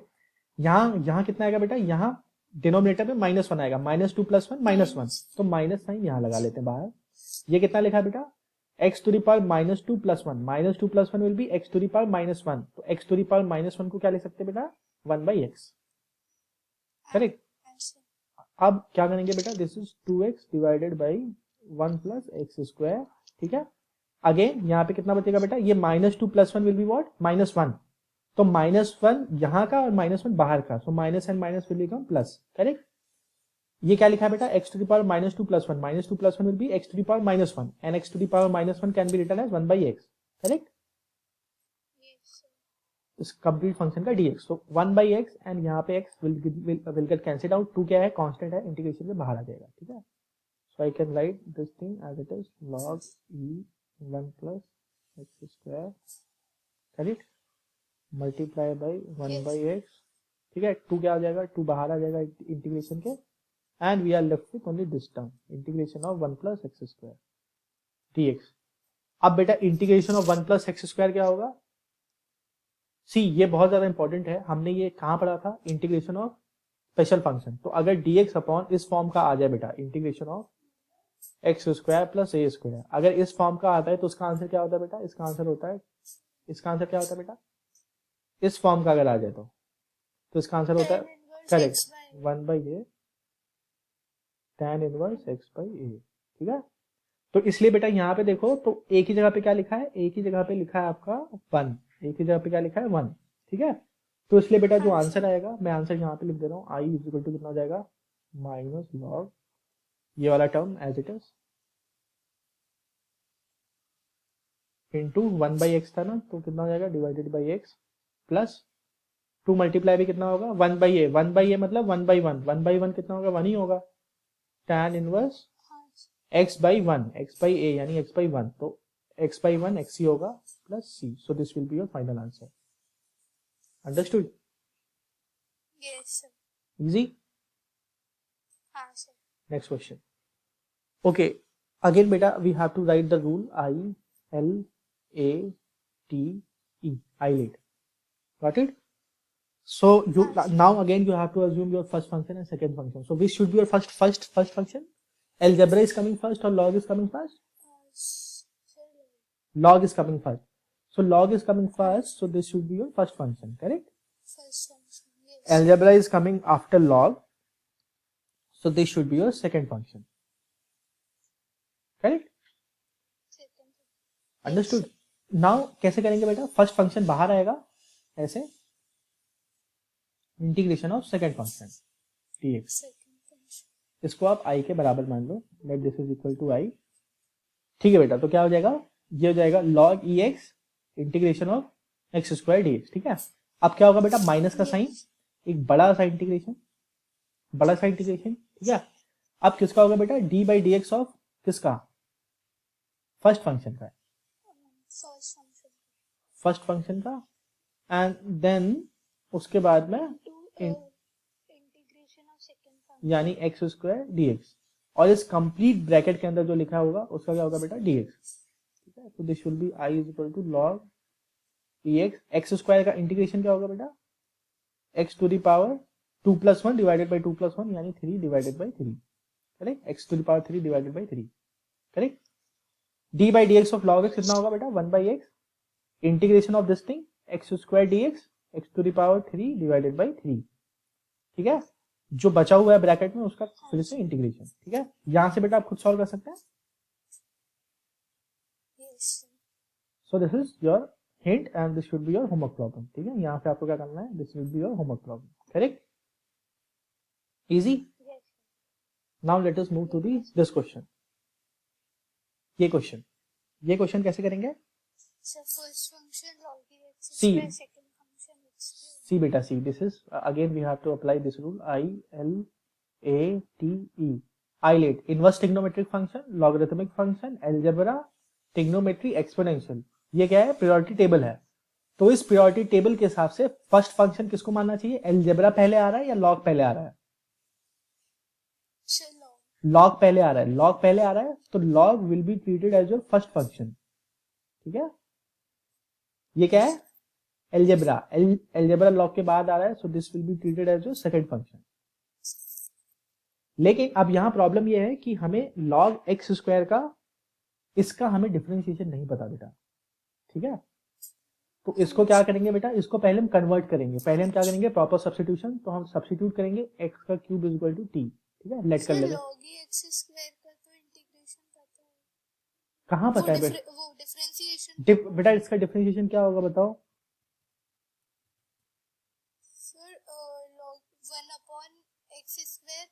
यहाँ कितना आएगा बेटा, यहाँ डिनोमिनेटर में -1 आएगा, -2 + 1 -1, तो माइनस साइन यहाँ लगा लेते हैं बाहर। ये कितना लिखा है बेटा, x to the power -2 + 1, -2 + 1 will be x to the power -1, तो x to the power -1 को क्या लिख सकते हैं बेटा, 1/x, करेक्ट। अब क्या करेंगे बेटा, this is 2x divided by 1 + x², ठीक है। अगेन यहाँ पे कितना बचेगा बेटा, ये -2 + 1 विल बी व्हाट, -1, तो -1 यहाँ का और -1 बाहर का, so minus and minus will become plus, correct. ये क्या लिखा है बेटा, x to the power -2 + 1, -2 + 1 will be x to the power -1, and x to the power -1 can be written as 1/x, correct. इस कंप्लीट फंक्शन का dx, so 1/x and यहाँ पे x will get cancelled out, 2 क्या है, constant है, integration में बाहर आ जाएगा, ठीक है। so I can write this thing as it is log e 1 + x², correct, multiply by 1/x, ठीक है। 2 क्या आ जाएगा, 2 बाहर आ जाएगा इंटीग्रेशन के, and we are left with only this term, integration of 1 + x² dx। अब बेटा इंटीग्रेशन ऑफ 1 + x² क्या होगा, सी ये बहुत ज्यादा इंपॉर्टेंट है, हमने ये कहाँ पढ़ा था, इंटीग्रेशन ऑफ स्पेशल फंक्शन। तो अगर dx अपॉन इस फॉर्म का आ जाए बेटा, इंटीग्रेशन ऑफ x² + a², अगर इस फॉर्म का आता है तो उसका आंसर क्या होता है बेटा, इसका आंसर होता है, इसका आंसर क्या होता है बेटा, इस फॉर्म का अगर आ जाए तो इसका आंसर होता है, correct, 1/a tan inverse x/a, ठीक है। तो इसलिए बेटा यहाँ पे देखो, तो एक ही जगह पे क्या लिखा है, एक ही जगह पे लिखा है आपका 1, एक ही जगह पे क्या लिखा है 1, ठीक है। तो इसलिए बेटा जो आंसर आएगा, मैं आंसर यहाँ पे लिख दे रहा हूँ, i = कितना हो जाएगा, -log ये वाला term as it is into 1/x था ना, तो कितना हो जाएगा, divided by x plus 2 multiply भी कितना होगा, 1/a, 1/a मतलब 1/1, 1/1 कितना होगा, 1 ही होगा, tan इनवर्स x/1, x/a यानी x/1, तो x/1 x ही होगा plus c, so this will be your final answer, understood, yes sir, easy। हाँ sir, next question, okay, again beta we have to write the rule I L A T E, ILATE, got it। so you now again you have to assume your first function and second function, so which should be your first function, algebra is coming first or log is coming first, log is coming first, so log is coming first, so this should be your first function, correct, first function, yes, algebra is coming after log, so this should be your second function, correct, second, understood। now कैसे करेंगे बेटा, first function बाहर आएगा ऐसे, integration of second function dx, second function, इसको आप i के बराबर मान लो, let this is equal to i, ठीक है बेटा। तो क्या हो जाएगा, ये हो जाएगा log ex integration of x² dx, ठीक है। अब क्या होगा बेटा, माइनस का साइन, एक बड़ा सा इंटीग्रेशन, बड़ा सा इंटीग्रेशन, ठीक है। अब किसका होगा बेटा, d/dx ऑफ किसका, फर्स्ट फंक्शन का, first function, फर्स्ट फंक्शन का, एंड देन उसके बाद में to integration of second function, यानी x² dx, और इस कंप्लीट ब्रैकेट के अंदर जो लिखा होगा उसका क्या होगा बेटा, dx, ठीक है। तो this will be i = log ex, x² का इंटीग्रेशन क्या होगा बेटा, x to the power 2 + 1 divided by 2 + 1 यानी 3 divided by 3, correct, x to the power 3 divided by 3, correct. d/dx of log x कितना होगा बेटा, 1/x, integration of this thing x² dx, x to the power 3 divided by 3, ठीक है। जो बचा हुआ है ब्रैकेट में उसका फिर से इंटीग्रेशन, ठीक है। यहां से बेटा आप खुद सॉल्व कर सकते हैं, yes sir, so this is your hint and this should be your homework problem, ठीक है। यहाँ से आपको क्या करना है, this will be your homework problem, correct, easy. yes, now let us move to this question, ये क्वेश्चन कैसे करेंगे, so first function log ex See. square, second function x square, see बेटा see, this is again we have to apply this rule, I L A T E, ILATE, inverse trigonometric function, logarithmic function, algebra, trigonometry, exponential, ये क्या है, priority table है। तो इस priority table के हिसाब से फर्स्ट फंक्शन किसको मानना चाहिए, अलजेब्रा पहले आ रहा है या लॉग पहले आ रहा है, so log, लॉग पहले आ रहा है, लॉग पहले आ रहा है, तो log will be treated as your first function, ठीक है। ये क्या है, अलजेब्रा, अलजेब्रा लॉग के बाद आ रहा है, so this will be treated as your second function, लेकिन अब यहाँ प्रॉब्लम ये है कि हमें लॉग एक्स स्क्वायर का इसका हमें डिफरेंशिएशन नहीं पता बेटा, ठीक है। तो इसको क्या करेंगे बेटा, इसको पहले हम कन्वर्ट करेंगे, पहले हम क्या करेंगे प्रॉपर सब्स्टिट्यूशन, तो हम सब्स्टिट्यूट करेंगे x का cube is equal to t, ठीक है, लेट कर सर लेंगे। log ही x स्क्वायर का तो इंटीग्रेशन पता है, कहाँ वो पता है बेटा? वो डिफरेंशिएशन बेटा इसका डिफरेंशिएशन क्या होगा बताओ? Sir log 1 upon x square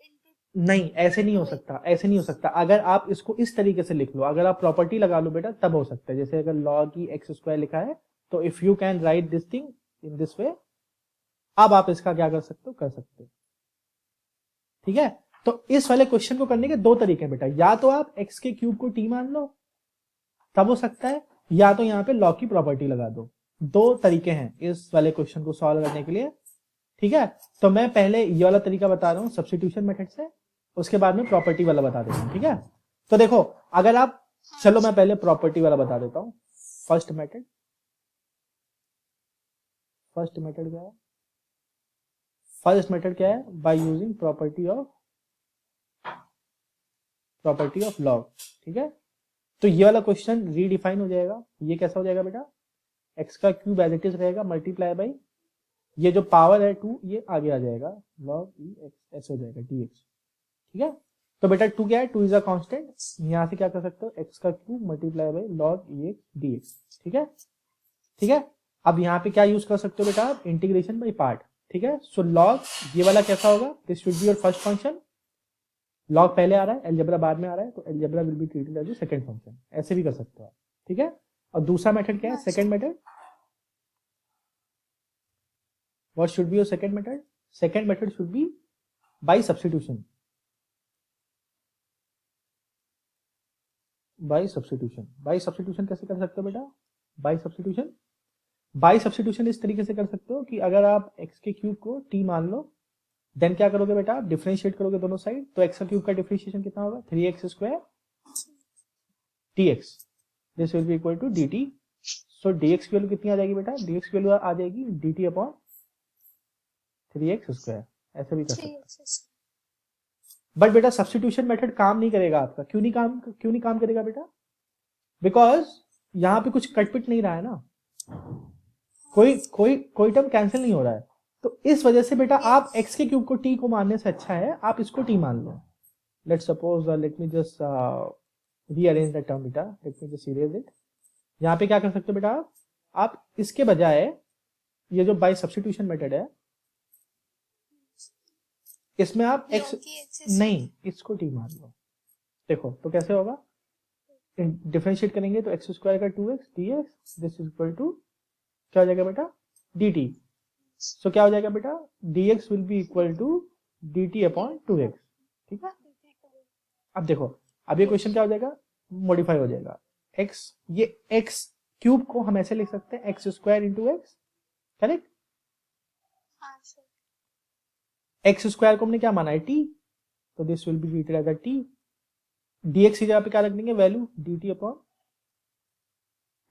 into नहीं, ऐसे नहीं हो सकता, ऐसे नहीं हो सकता। अगर आप इसको इस तरीके से लिख लो, अगर आप प्रॉपर्टी लगा लो बेटा, तब हो सकता है। जैसे अगर लॉग ही एक्स स्क्वायर लिखा है, तो if you can write this thing in this way, अब आप इसका क्या कर सकते हो, कर सकते हो, ठीक है। तो इस वाले क्वेश्चन को करने के दो तरीके हैं बेटा, या तो आप एक्स के क्यूब को टी मान लो, तब हो सकता है, या तो यहाँ पे लॉग की प्रॉपर्टी लगा दो। दो तरीके हैं इस वाले क्वेश्चन को सॉल्व करने के लिए, ठीक है। तो मैं पहले ये वाला तरीका बता रहा हूँ सब्स्टिट्यूशन मेथड से, उसके बाद में प्रॉपर्टी वाला बता देता हूँ, ठीक है। तो देखो, अगर आप, चलो मैं पहले प्रॉपर्टी वाला बता देता हूँ। फर्स्ट मेथड क्या है? फर्स्ट मेथड क्या है? By using property of log, ठीक है। तो ये वाला क्वेश्चन रीडिफाइन हो जाएगा। ये कैसा हो जाएगा बेटा? एक्स का क्यूब एज इट इज रहेगा, मल्टीप्लाई बाई ये जो पावर है 2, ये आगे आ जाएगा, लॉग ई एक्स ऐसे हो जाएगा डी एक्स, ठीक है। तो बेटा 2 क्या है? 2 इज अ कांस्टेंट, यहां से क्या कर सकते हो, एक्स का cube multiply by log e x D x, ठीक है, ठीक है। अब यहाँ पे क्या यूज कर सकते हो बेटा आप? इंटीग्रेशन बाई पार्ट, ठीक है। सो लॉग ये वाला कैसा होगा? This should be your first function, log पहले आ रहा है, अलजेब्रा बाद में आ रहा है, तो algebra will be treated as second function, ऐसे भी कर सकते हो आप, ठीक है। और दूसरा मेथड क्या है? Second method, what should be your second method? Second method should be by substitution, by substitution कैसे कर सकते हो बेटा? बाय सब्स्टिट्यूशन इस तरीके से कर सकते हो कि अगर आप x के क्यूब को t मान लो, देन क्या करोगे बेटा? आप डिफरेंशिएट करोगे दोनों साइड, तो x का क्यूब का डिफरेंशिएशन कितना होगा? 3x square dx, this will be equal to dt। सो dx की वैल्यू कितनी आ जाएगी बेटा? dx की वैल्यू आ जाएगी dt अपॉन 3x स्क्वायर, ऐसे भी कर सकते हो। बट बेटा सब्स्टिट्यूशन मेथड काम नहीं करेगा आपका। क्यों नहीं काम करेगा बेटा? बिकॉज यहाँ पे कुछ कटपिट नहीं रहा है ना, कोई टर्म कैंसिल नहीं हो रहा है। तो इस वजह से बेटा आप x के क्यूब को t को मानने से अच्छा है आप इसको t मान लो। Let suppose, let me just rearrange the term बेटा, let me just erase it. यहाँ पे क्या कर सकते हो बेटा आप इसके बजाय ये जो बाय सब्स्टिट्यूशन मेथड है, इसमें आप x नहीं, इसको t मान लो। देखो तो कैसे होगा? डिफरेंशिएट करेंगे तो एक्स स्क्वायर का 2x dx, this is equal to क्या हो जाएगा बेटा? dt। सो क्या हो जाएगा बेटा? dx will be equal to dt upon 2x, ठीक है। अब देखो, अब ये क्वेश्चन क्या हो जाएगा? मॉडिफाई हो जाएगा। x, ये x क्यूब को हम ऐसे लिख सकते हैं, x square into x, correct. X square को हमने क्या माना है? t, तो this will be treated as a t। dx की जगह पे क्या रख देंगे? Value dt upon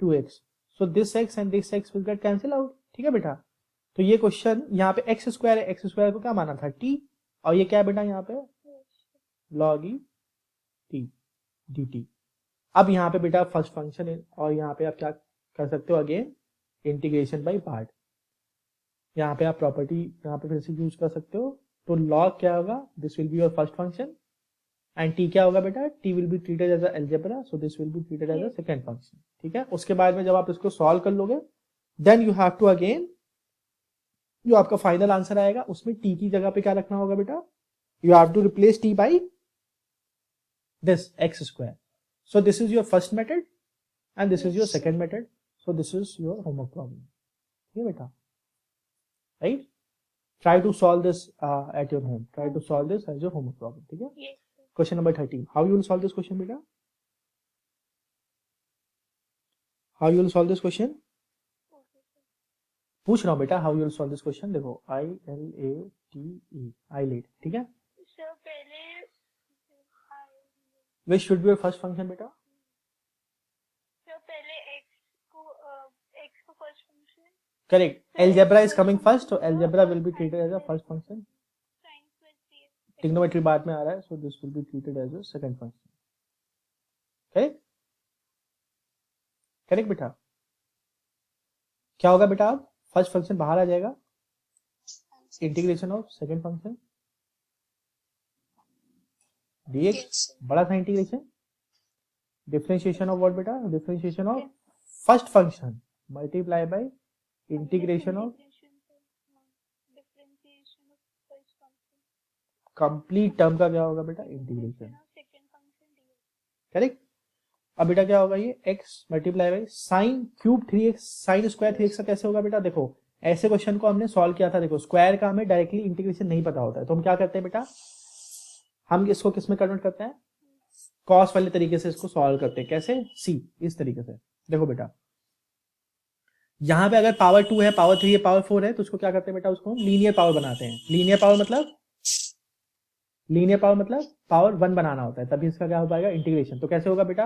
2x। सो this x and this x will get cancel out, ठीक है बेटा। तो ये क्वेश्चन यहाँ पे एक्स स्क्वायर है, एक्स स्क्वायर को क्या माना था? t, और ये क्या है बेटा यहाँ पे? log e t dt। अब यहाँ पे बेटा फर्स्ट फंक्शन है, और यहाँ पे आप क्या कर सकते हो? अगेन इंटीग्रेशन बाय पार्ट, यहाँ पे आप प्रॉपर्टी यहाँ पे फिर से यूज कर सकते हो। तो log क्या होगा? This will be your first function, and t क्या होगा बेटा? t will be treated as algebra, so this will be treated as a second function, ठीक है। उसके बाद में जब आप इसको सॉल्व कर लोगे, then you have to again, जो आपका फाइनल आंसर आएगा उसमें t की जगह पे क्या रखना होगा बेटा? You have to replace t by this x square. So this is your first method and this is your second method, so this is your homework problem, ठीक है बेटा, right. Try to solve this at your home. Try to solve this as your homework problem, ठीक है। Yes. Question number 13. How you will solve this question, beta? How you will solve this question? पूछ रहा हूँ बेटा, how you will solve this question? देखो ILATE, ILATE, ठीक है। Sir पहले Which should be your first function, बेटा? Sir पहले x को first function, Correct. Algebra is coming first, so algebra will be treated as a first function. Trigonometry बाद में आ रहा है, so this will be treated as a second function. Correct, correct बेटा। क्या होगा बेटा, अब फर्स्ट फंक्शन बाहर आ जाएगा, integration of second function dx, Yes. बड़ा था इंटीग्रेशन, डिफरेंशिएशन ऑफ व्हाट बेटा, differentiation of first function multiply by integration of Differentiation of first function. Complete term का क्या होगा बेटा, integration. Second function dx. Correct. अब बेटा क्या होगा, ये x multiply by sine cube 3x sine square 3x का कैसे होगा बेटा, देखो ऐसे क्वेश्चन को हमने सॉल्व किया था, देखो स्क्वायर का हमें डायरेक्टली इंटीग्रेशन नहीं पता होता है, तो हम क्या करते हैं बेटा, हम इसको किस में कन्वर्ट करते हैं, कॉस वाले तरीके से इसको सॉल्व करते हैं। कैसे, सी, इस तरीके से। देखो बेटा यहां पे अगर पावर 2 है, पावर 3 है, पावर 4 है, तो उसको क्या करते हैं बेटा, उसको लीनियर पावर बनाते हैं। लीनियर पावर मतलब पावर 1 बनाना होता है, तभी इसका क्या हो पाएगा, इंटीग्रेशन। तो कैसे होगा बेटा,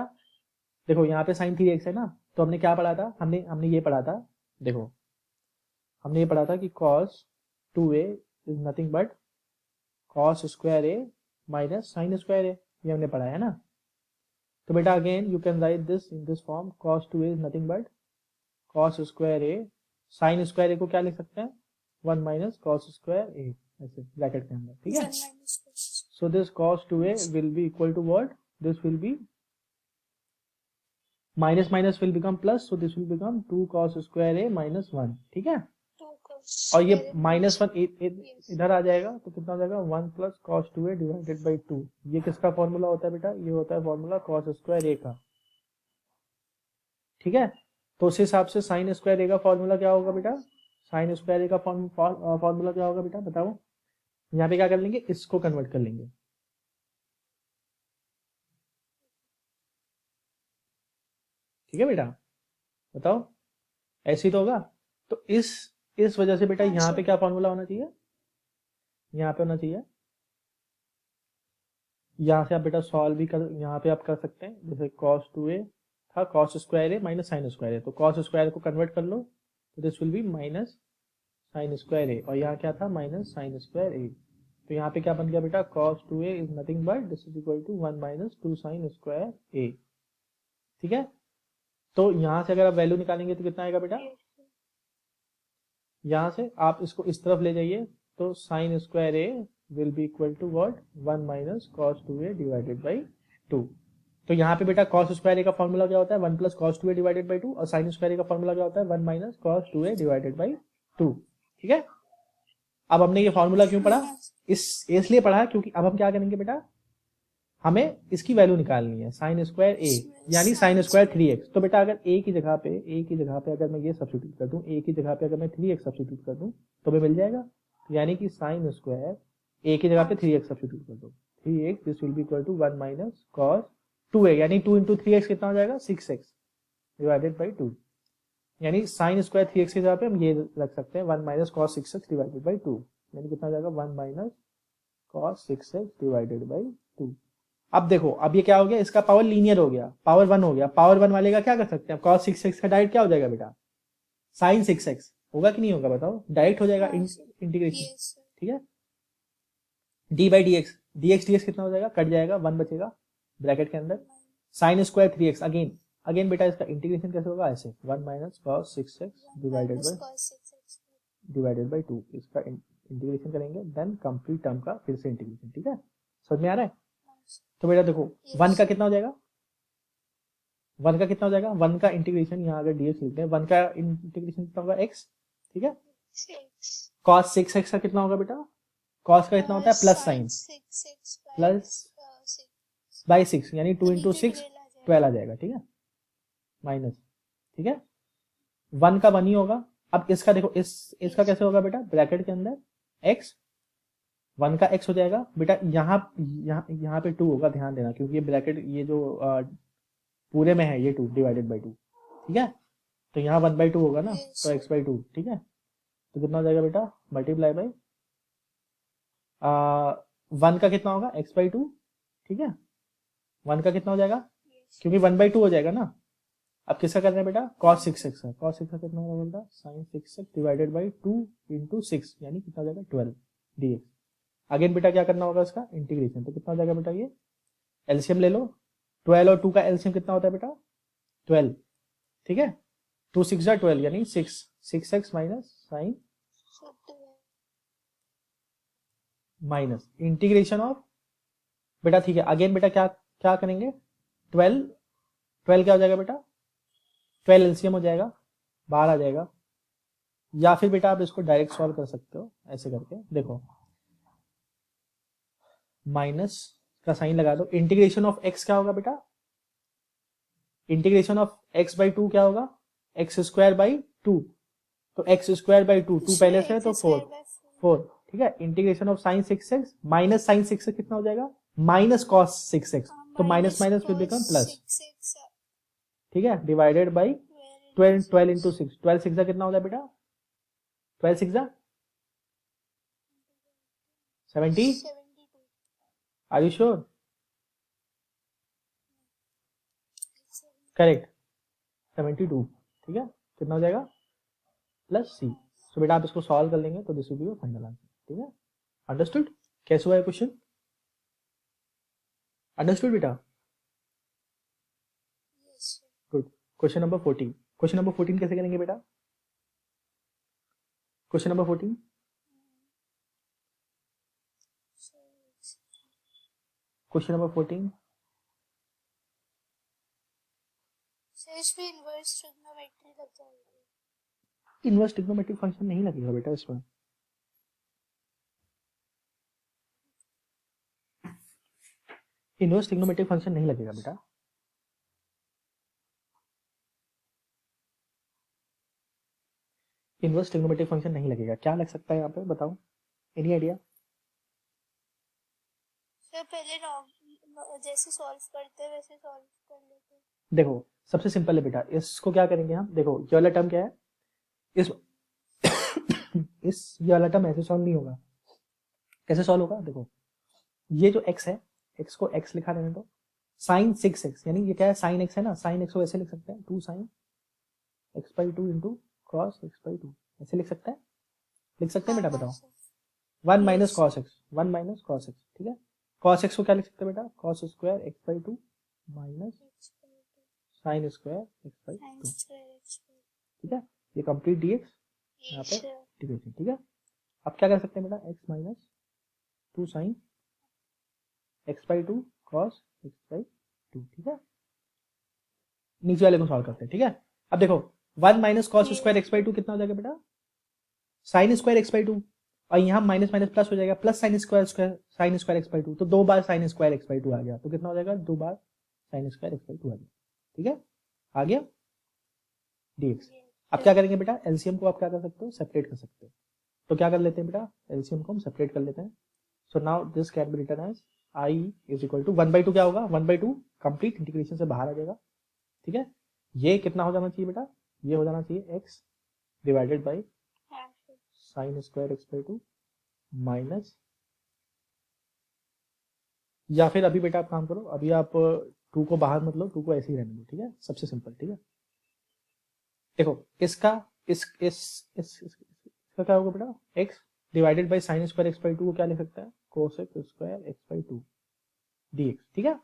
देखो यहाँ पे साइन 3x है ना, तो हमने क्या पढ़ा था, हमने ये पढ़ा था, देखो हमने ये पढ़ा था कि cos 2a is nothing but cos square a minus sine square a, ये हमने पढ़ा है ना। तो बेटा again you can write this in this form, cos 2a is nothing but cos square a, sine square a को क्या लिख सकते हैं, 1 माइनस cos स्क्वायर a, ऐसे ब्रैकेट के अंदर, ठीक है। So this cos 2a will be equal to what, this will be minus minus will become plus, so this will become 2 cos square a minus 1, ठीक है। और ये माइनस 1 इधर आ जाएगा, तो कितना हो जाएगा, 1 plus cos 2a divided by 2। ये किसका फॉर्मूला होता है बेटा, ये होता है फॉर्मूला cos स्क्वायर a का, ठीक है। तो उस हिसाब से साइन स्क्वायर a का फॉर्मूला क्या होगा बेटा, साइन स्क्वायर a का फॉर्मूला क्या होगा बेटा, बताओ। यहाँ पे क्या कर लेंगे, इसको कन्वर्ट कर लेंगे, ठीक है बेटा, बताओ ऐसे ही तो होगा। तो इस वजह से बेटा यहाँ पे क्या फॉर्मूला होना चाहिए, यहाँ पे होना चाहिए, यहाँ से आप बेटा सॉल्व भी कर, यहाँ पे आप कर सकते हैं, जैसे cos 2a था, cos square a minus sine square a, तो cos स्क्वायर को कन्वर्ट कर लो, तो this will be minus sine square a, और यहाँ क्या था, माइनस साइन स्क्वायर a। तो यहाँ पे क्या बन गया बेटा, cos 2a is nothing but this is equal to 1 minus 2 sine square a, ठीक है। तो यहाँ से अगर आप वैल्यू निकालेंगे तो कितना आएगा बेटा, यहाँ से आप इसको इस तरफ ले जाइए, तो sine square a will be equal to what, 1 minus cos 2a divided by 2। तो यहाँ पे बेटा cos स्क्वायर a का फॉर्मूला क्या होता है, 1 plus cos 2a divided by 2, और साइन स्क्वायर a का फॉर्मूला क्या होता है, 1 minus cos 2a divided by 2, ठीक है। अब हमने ये फॉर्मूला क्यों पढ़ा, इसलिए पढ़ा क्योंकि अब हम क्या करेंगे बेटा, हमें इसकी वैल्यू निकालनी है, साइन स्क्वायर a यानी साइन स्क्वायर 3x। तो बेटा अगर a की जगह पे अगर मैं ये सब्स्टिट्यूट कर दूं, a की जगह पे अगर मैं 3x सब्स्टिट्यूट कर दूं तो हमें मिल जाएगा, यानी कि साइन स्क्वायर a की जगह पे 3x सब्स्टिट्यूट कर दो, 3x this will be equal to 1 minus cos 2a, यानी 2 इंटू 3x कितना हो जाएगा, 6x डिवाइडेड बाई 2, यानी साइन स्क्वायर 3x की जगह पे हम ये रख सकते हैं 1 minus cos 6x divided by 2, यानी कितना हो जाएगा 1 minus cos 6x divided by 2। अब देखो, अब ये क्या हो गया, इसका पावर लीनियर हो गया, पावर 1 हो गया, पावर 1 वाले का क्या कर सकते हैं, cos 6x का डायरेक्ट क्या हो जाएगा बेटा, sin 6x होगा कि नहीं होगा, बताओ, डायरेक्ट हो जाएगा इंटीग्रेशन, ठीक है। d बाई डी एक्स कितना हो जाएगा, कट जाएगा, 1 बचेगा ब्रैकेट के अंदर, साइन स्क्वायर 3x, अगेन बेटा इसका इंटीग्रेशन कैसे होगा, ऐसे 1 minus cos 6x divided by 2, इसका इंटीग्रेशन करेंगे, देन कंप्लीट टर्म का फिर से इंटीग्रेशन, ठीक है, समझ में आ रहा है। तो बेटा देखो 1 का कितना हो जाएगा, 1 का कितना हो जाएगा, 1 का इंटीग्रेशन, यहाँ अगर dx लिखते हैं, 1 का इंटीग्रेशन कितना होगा, x, ठीक है। cos 6x का कितना होगा बेटा, cos का कितना होता है, प्लस साइन, प्लस बाई 6, यानी 2 इंटू 6 12 आ जाएगा, ठीक है, माइनस, ठीक है, 1 का 1 ही होगा। अब इसका देखो, इसका कैसे होगा बेटा, ब्रैकेट के अंदर x, 1 का x हो जाएगा बेटा, यहाँ पे 2 होगा, ध्यान देना, क्योंकि ये ब्रैकेट ये जो पूरे में है ये 2 डिवाइडेड बाई 2, ठीक है। तो यहाँ 1 बाई 2 होगा ना, तो x बाई 2, ठीक है। तो कितना हो जाएगा बेटा, मल्टीप्लाई बाई 1 का कितना होगा, x बाई 2, ठीक है, 1 का कितना हो जाएगा, क्योंकि 1 बाई 2 हो जाएगा ना। अब किसका करना है बेटा, cos 6x का, cos 6 का कितना होगा बेटा, sin 6x divided by 2 into 6, यानी कितना हो जाएगा 12 dx। अगेन बेटा क्या करना होगा इसका इंटीग्रेशन, तो कितना हो जाएगा बेटा ये, एलसीएम ले लो, 12 और 2 का एलसीएम कितना होता है बेटा 12, ठीक है, 2 6 जा 12 यानी 6x minus sine minus integration of बेटा, ठीक है, अगेन बेटा क्या क्या करेंगे, 12 12 क्या हो जाएगा बेटा 12 एलसीएम हो जाएगा, बाहर आ जाएगा, या फिर बेटा आप इसको डायरेक्ट सॉल्व कर सकते हो ऐसे करके, देखो माइनस का साइन लगा दो, इंटीग्रेशन ऑफ एक्स क्या होगा बेटा, इंटीग्रेशन ऑफ एक्स बाई 2 क्या होगा, एक्स स्क्वायर बाई 2, तो एक्स स्क्वायर बाई 2, 2 पहले से है तो 4, ठीक है, integration of sine 6x minus sine 6x कितना हो जाएगा, माइनस कॉस 6x, तो minus minus will become plus, ठीक है, डिवाइडेड बाई 12 इंटू 6, 12 6 कितना होता है बेटा, 12 6 70, आर यू श्योर, करेक्ट 72, ठीक है, कितना हो जाएगा प्लस सी, सो बेटा आप इसको सॉल्व कर लेंगे तो this will be your final answer, ठीक है, अंडरस्टूड, कैसे हुआ है क्वेश्चन, अंडरस्टूड बेटा, good, question number 14, question number 14 कैसे करेंगे बेटा, क्वेश्चन नंबर 14, क्वेश्चन नंबर 14 इसमें इनवर्स ट्रिग्नोमेट्री लग जाएगी, इनवर्स ट्रिग्नोमेट्रिक फंक्शन नहीं लगेगा बेटा इसमें, इनवर्स ट्रिग्नोमेट्रिक फंक्शन नहीं लगेगा बेटा, इनवर्स ट्रिग्नोमेट्रिक फंक्शन नहीं लगेगा, क्या लग सकता है यहाँ पे बताओ, एनी आइडिया, सर पहले जैसे सॉल्व करते हैं वैसे सॉल्व कर लेते हैं, देखो सबसे सिंपल है बेटा, इसको क्या करेंगे हम, देखो ये वाला टर्म क्या है, इस ये वाला टर्म ऐसे सॉल्व नहीं होगा, कैसे सॉल्व होगा, देखो ये जो x है, x को x लिखा रहने दो, साइन 6x यानी ये क्या है साइन x है ना, साइन x को ऐसे लिख सकते हैं 2 sine x by 2 into cos x by 2, ऐसे लिख सकते हैं, लिख सकते हैं बेटा बताओ, 1 minus cos x, 1 minus cos x, ठीक है, कॉस x को क्या लिख सकते हैं बेटा, cos square x by 2 minus sine square x by 2, ठीक है, ये कंप्लीट dx यहाँ पे इंटीग्रेशन, ठीक है, अब क्या कर सकते हैं बेटा x minus 2 sine x by 2 cos x by 2, ठीक है, नीचे वाले को सॉल्व करते हैं, ठीक है, अब देखो 1 minus cos square x by 2 कितना हो जाएगा बेटा, साइन स्क्वायर x बाई 2, और यहाँ माइनस माइनस प्लस हो जाएगा, plus sine square x by 2, तो 2 बार साइन स्क्वायर x बाई 2 आ गया, तो कितना हो जाएगा 2 बार साइन स्क्वायर x बाई 2 आ गया, ठीक है, आ गया dx, अब क्या करेंगे बेटा, एलसीएम को आप क्या कर सकते हो सेपरेट कर सकते हो, तो क्या कर लेते हैं बेटा, एलसीएम को हम सेपरेट कर लेते हैं, so now this can be written as i is equal to 1/2 क्या होगा, 1/2 कंप्लीट इंटीग्रेशन से बाहर आ जाएगा, ठीक है, ये कितना हो जाना चाहिए बेटा, ये हो जाना चाहिए x divided by sine square x by 2 minus, या फिर अभी बेटा आप काम करो, अभी आप 2 को बाहर मत लो, 2 को ऐसे ही रहने दो, ठीक है, सबसे सिंपल, ठीक है, देखो इसका इसका क्या होगा बेटा, x divided by sine square x by 2 को क्या लिख सकता है, कोस x square x by 2 dx, ठीक है,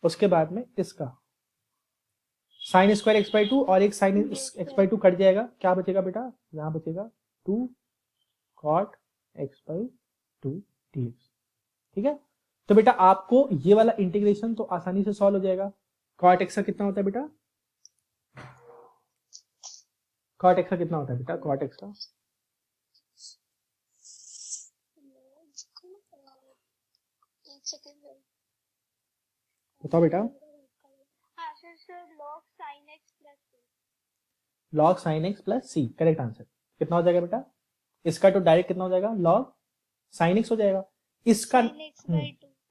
उसके बाद में इसका साइन स्क्वायर x बाई 2 और एक साइन x बाई 2 कट जाएगा, क्या बचेगा बेटा, यहाँ बचेगा 2 कॉट x बाई 2 dx, ठीक है, तो बेटा आपको ये वाला इंटीग्रेशन तो आसानी से सॉल्व हो जाएगा, कॉट x का कितना होता है बेटा, कॉट x का कितना होता है बेटा, कॉट x का बताओ बेटा, लॉग साइन एक्स प्लस सी, करेक्ट आंसर, कितना हो जाएगा बेटा, इसका तो डायरेक्ट कितना हो जाएगा, लॉग साइन एक्स हो जाएगा, इसका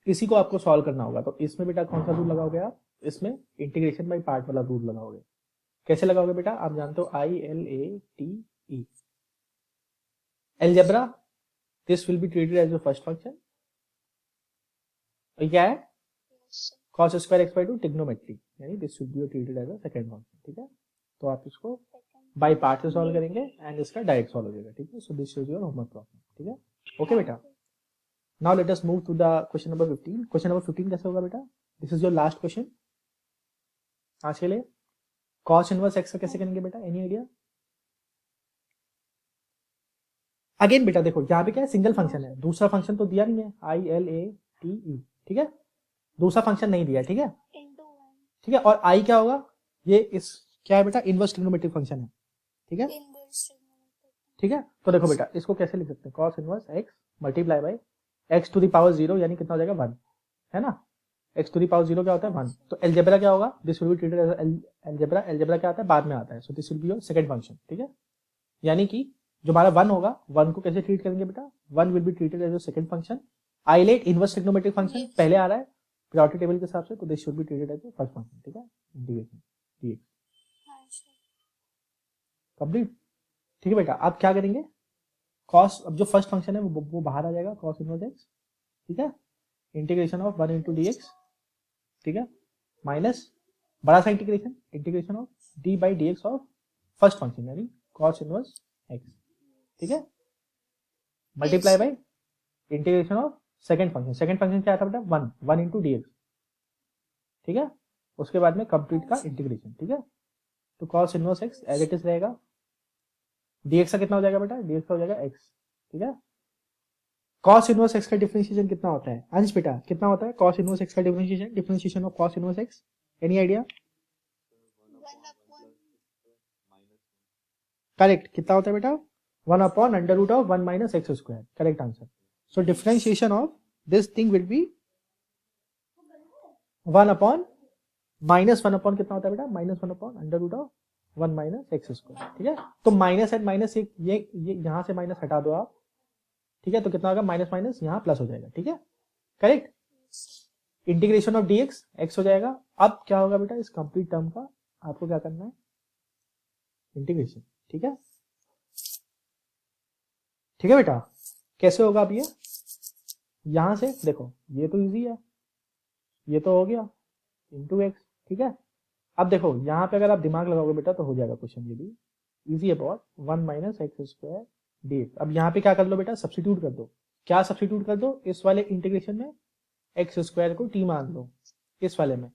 इसी को आपको सॉल्व करना होगा, तो इसमें बेटा कौन सा रूल लगाओगे आप, इसमें इंटीग्रेशन बाई पार्ट वाला रूल लगाओगे, कैसे लगाओगे बेटा, आप जानते हो ILATE, algebra, this will be treated as your first function, क्या है cos square x by 2 trigonometry, यानी this should be treated as a second function, ठीक है, तो आप इसको बाय पार्ट से सॉल्व करेंगे एंड इसका डायरेक्ट सॉल्व हो जाएगा, ठीक है, so this is your homework problem, ठीक है, ओके बेटा, now let us move to the question number 15. Question number 15 कैसे होगा बेटा? This is your last question आज के लिए. cos इनवर्स x का कैसे करेंगे बेटा? Any idea? अगेन बेटा देखो यहाँ पे क्या है, सिंगल फंक्शन है, दूसरा फंक्शन तो दिया नहीं है, आई एल ए टी ई, ठीक है, दूसरा फंक्शन नहीं दिया है, ठीक है, into 1 ठीक है. और आई क्या होगा? ये इस क्या है बेटा? इनवर्स ट्रिग्नोमेट्रिक फंक्शन है, ठीक है, inverse trigonometric ठीक है. तो देखो बेटा इसको कैसे लिख सकते हैं? cos inverse x multiply by x to the power 0 यानी कितना हो जाएगा? 1, है ना. x टू द पावर 0 क्या होता है? 1. तो अलजेब्रा क्या होगा? This will be treated as algebra. Algebra क्या आता है? बाद में आता है. So this will be your second function, ठीक है. यानी कि जो हमारा 1 होगा, 1 को कैसे ट्रीट करेंगे बेटा? 1 will be treated as your second function. ILATE inverse trigonometric function Yes. पहले आ रहा है प्रायोरिटी टेबल के हिसाब से, तो this should be treated as your first function, ठीक है. इंटीग्रेशन dx हाँ sure. कंप्लीट, ठीक है बेटा. अब क्या करेंगे? cos, अब जो फर्स्ट फंक्शन है वो बाहर आ जाएगा, cos इनवर्स x, ठीक है. इंटीग्रेशन ऑफ 1 into dx, ठीक है, माइनस बड़ा सा integration, integration of d by dx of first function यानी cos इनवर्स x, ठीक है, multiply by integration of second function. Second function क्या आता है बेटा? 1 into dx, ठीक है. उसके बाद में कंप्लीट का इंटीग्रेशन, ठीक है. तो cos inverse x as it is रहेगा. dx का कितना हो जाएगा बेटा? dx का हो जाएगा x, ठीक है. cos इनवर्स x का डिफरेंशिएशन कितना होता है अंश बेटा? कितना होता है cos इनवर्स x का differentiation? Differentiation of cos inverse x, any idea? 1 upon correct. कितना होता है बेटा? 1 upon under root of 1 minus x square. Correct answer. So differentiation of this thing will be 1 upon minus 1 upon कितना होता है बेटा? Minus 1 upon under root of 1 minus x square, ठीक है. तो माइनस एंड माइनस ये यहां से माइनस हटा दो आप, ठीक है. तो कितना होगा? माइनस माइनस यहाँ प्लस हो जाएगा, ठीक है. Correct. Integration of dx x हो जाएगा. अब क्या होगा बेटा? इस कंप्लीट टर्म का आपको क्या करना है? इंटीग्रेशन, ठीक है, ठीक है बेटा. कैसे होगा अब ये? यहां से देखो ये तो इजी है, ये तो हो गया इंटू एक्स, ठीक है. अब देखो यहाँ पे अगर आप दिमाग लगाओगे बेटा तो हो जाएगा क्वेश्चन. ये भी इजी है बहुत. 1 माइनस एक्स स्क्वायर dx. अब यहाँ पे क्या कर लो बेटा? सब्स्टिट्यूट कर दो. क्या सब्स्टिट्यूट कर दो? इस वाले इंटीग्रेशन में एक्स स्क्वायर को t मान लो इस वाले में.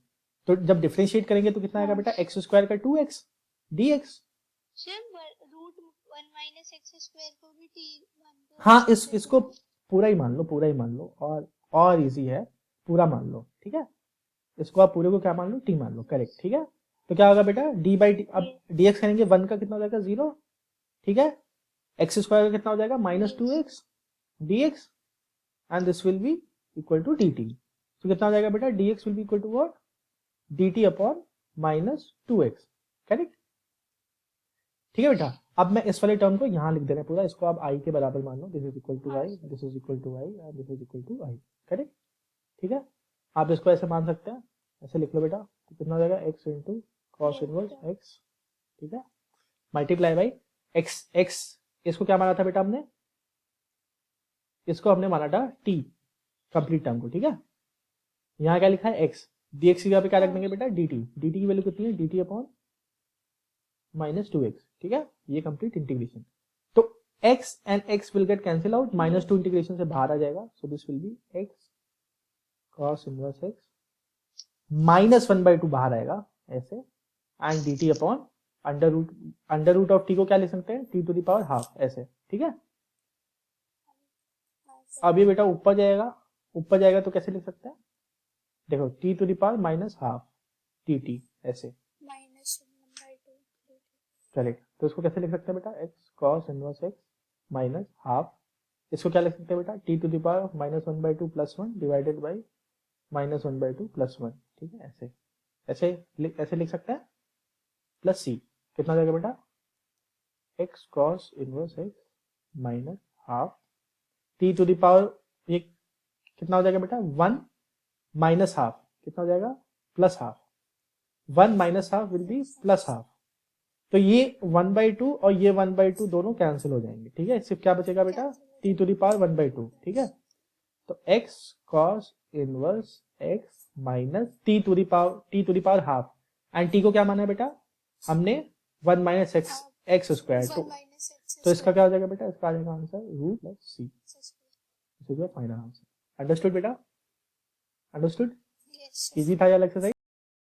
तो जब डिफरेंशिएट करेंगे तो कितना आएगा बेटा? एक्स स्क्वायर का 2x dx. sir root 1 minus x square को भी t मान दो. हाँ इसको पूरा ही मान लो, पूरा ही मान लो. और इजी है, पूरा मान लो, ठीक है. इसको आप पूरे को क्या मान लो? t मान लो. करेक्ट, ठीक है. तो क्या होगा बेटा? d by D. अब dx करेंगे 1 का कितना हो जाएगा? 0, ठीक है. एक्स स्क्वायर का कितना हो जाएगा? Minus 2x dx and this will be equal to dt. तो कितना हो जाएगा बेटा? dx will be equal to what? dt upon minus 2x. Correct, ठीक है बेटा. अब मैं इस वाले टर्म को यहाँ लिख दे रहे हैं पूरा. इसको आप i के बराबर मान लो. This is equal to i, this is equal to i and this is equal to i. Correct, ठीक है. आप इसको ऐसे मान सकते हैं, ऐसे लिख लो बेटा. तो कितना हो जाएगा? x into cos inverse x, ठीक है, मल्टीप्लाई बाई x. इसको क्या माना था बेटा हमने? इसको हमने माना था t कंप्लीट टर्म को, ठीक है. यहाँ क्या लिखा है? x. dx की जगह पे क्या रख देंगे बेटा? dt. dt की वैल्यू कितनी है? dt अपॉन माइनस 2x, ठीक है. ये कंप्लीट इंटीग्रेशन. तो x and x will get cancel out. Minus 2 integration से बाहर आ जाएगा. So this will be x cos inverse x minus 1/2 बाहर आएगा ऐसे, and dt upon under root of t को क्या लिख सकते हैं? t to the power half ऐसे, ठीक है. अब ये बेटा ऊपर जाएगा तो कैसे लिख सकते हैं? देखो t to the power minus half dt ऐसे. minus 1/2. करेक्ट. तो इसको कैसे लिख सकते हैं बेटा? x cos inverse x minus half. इसको क्या लिख सकते हैं बेटा? t to the power minus 1/2 plus 1 divided by minus 1/2 plus 1, ठीक है. ऐसे लिख सकते हैं. प्लस c कितना हो जाएगा बेटा? x cos inverse x minus half t to the power ये कितना हो जाएगा बेटा? 1 माइनस हाफ कितना हो जाएगा? Plus half. 1 minus half will be plus half. तो ये 1/2 और ये 1/2 दोनों कैंसिल हो जाएंगे, ठीक है. सिर्फ क्या बचेगा बेटा? t टू द पावर 1/2, ठीक है. तो x cos inverse x minus t to the power half. And t को क्या माना है बेटा हमने? 1 minus x square. 1 minus x तो इसका क्या हो जाएगा बेटा? इसका आ जाएगा answer root plus c. This is your final answer. Understood बेटा? अंडरस्टूड? यस इजी था ये एक्सरसाइज?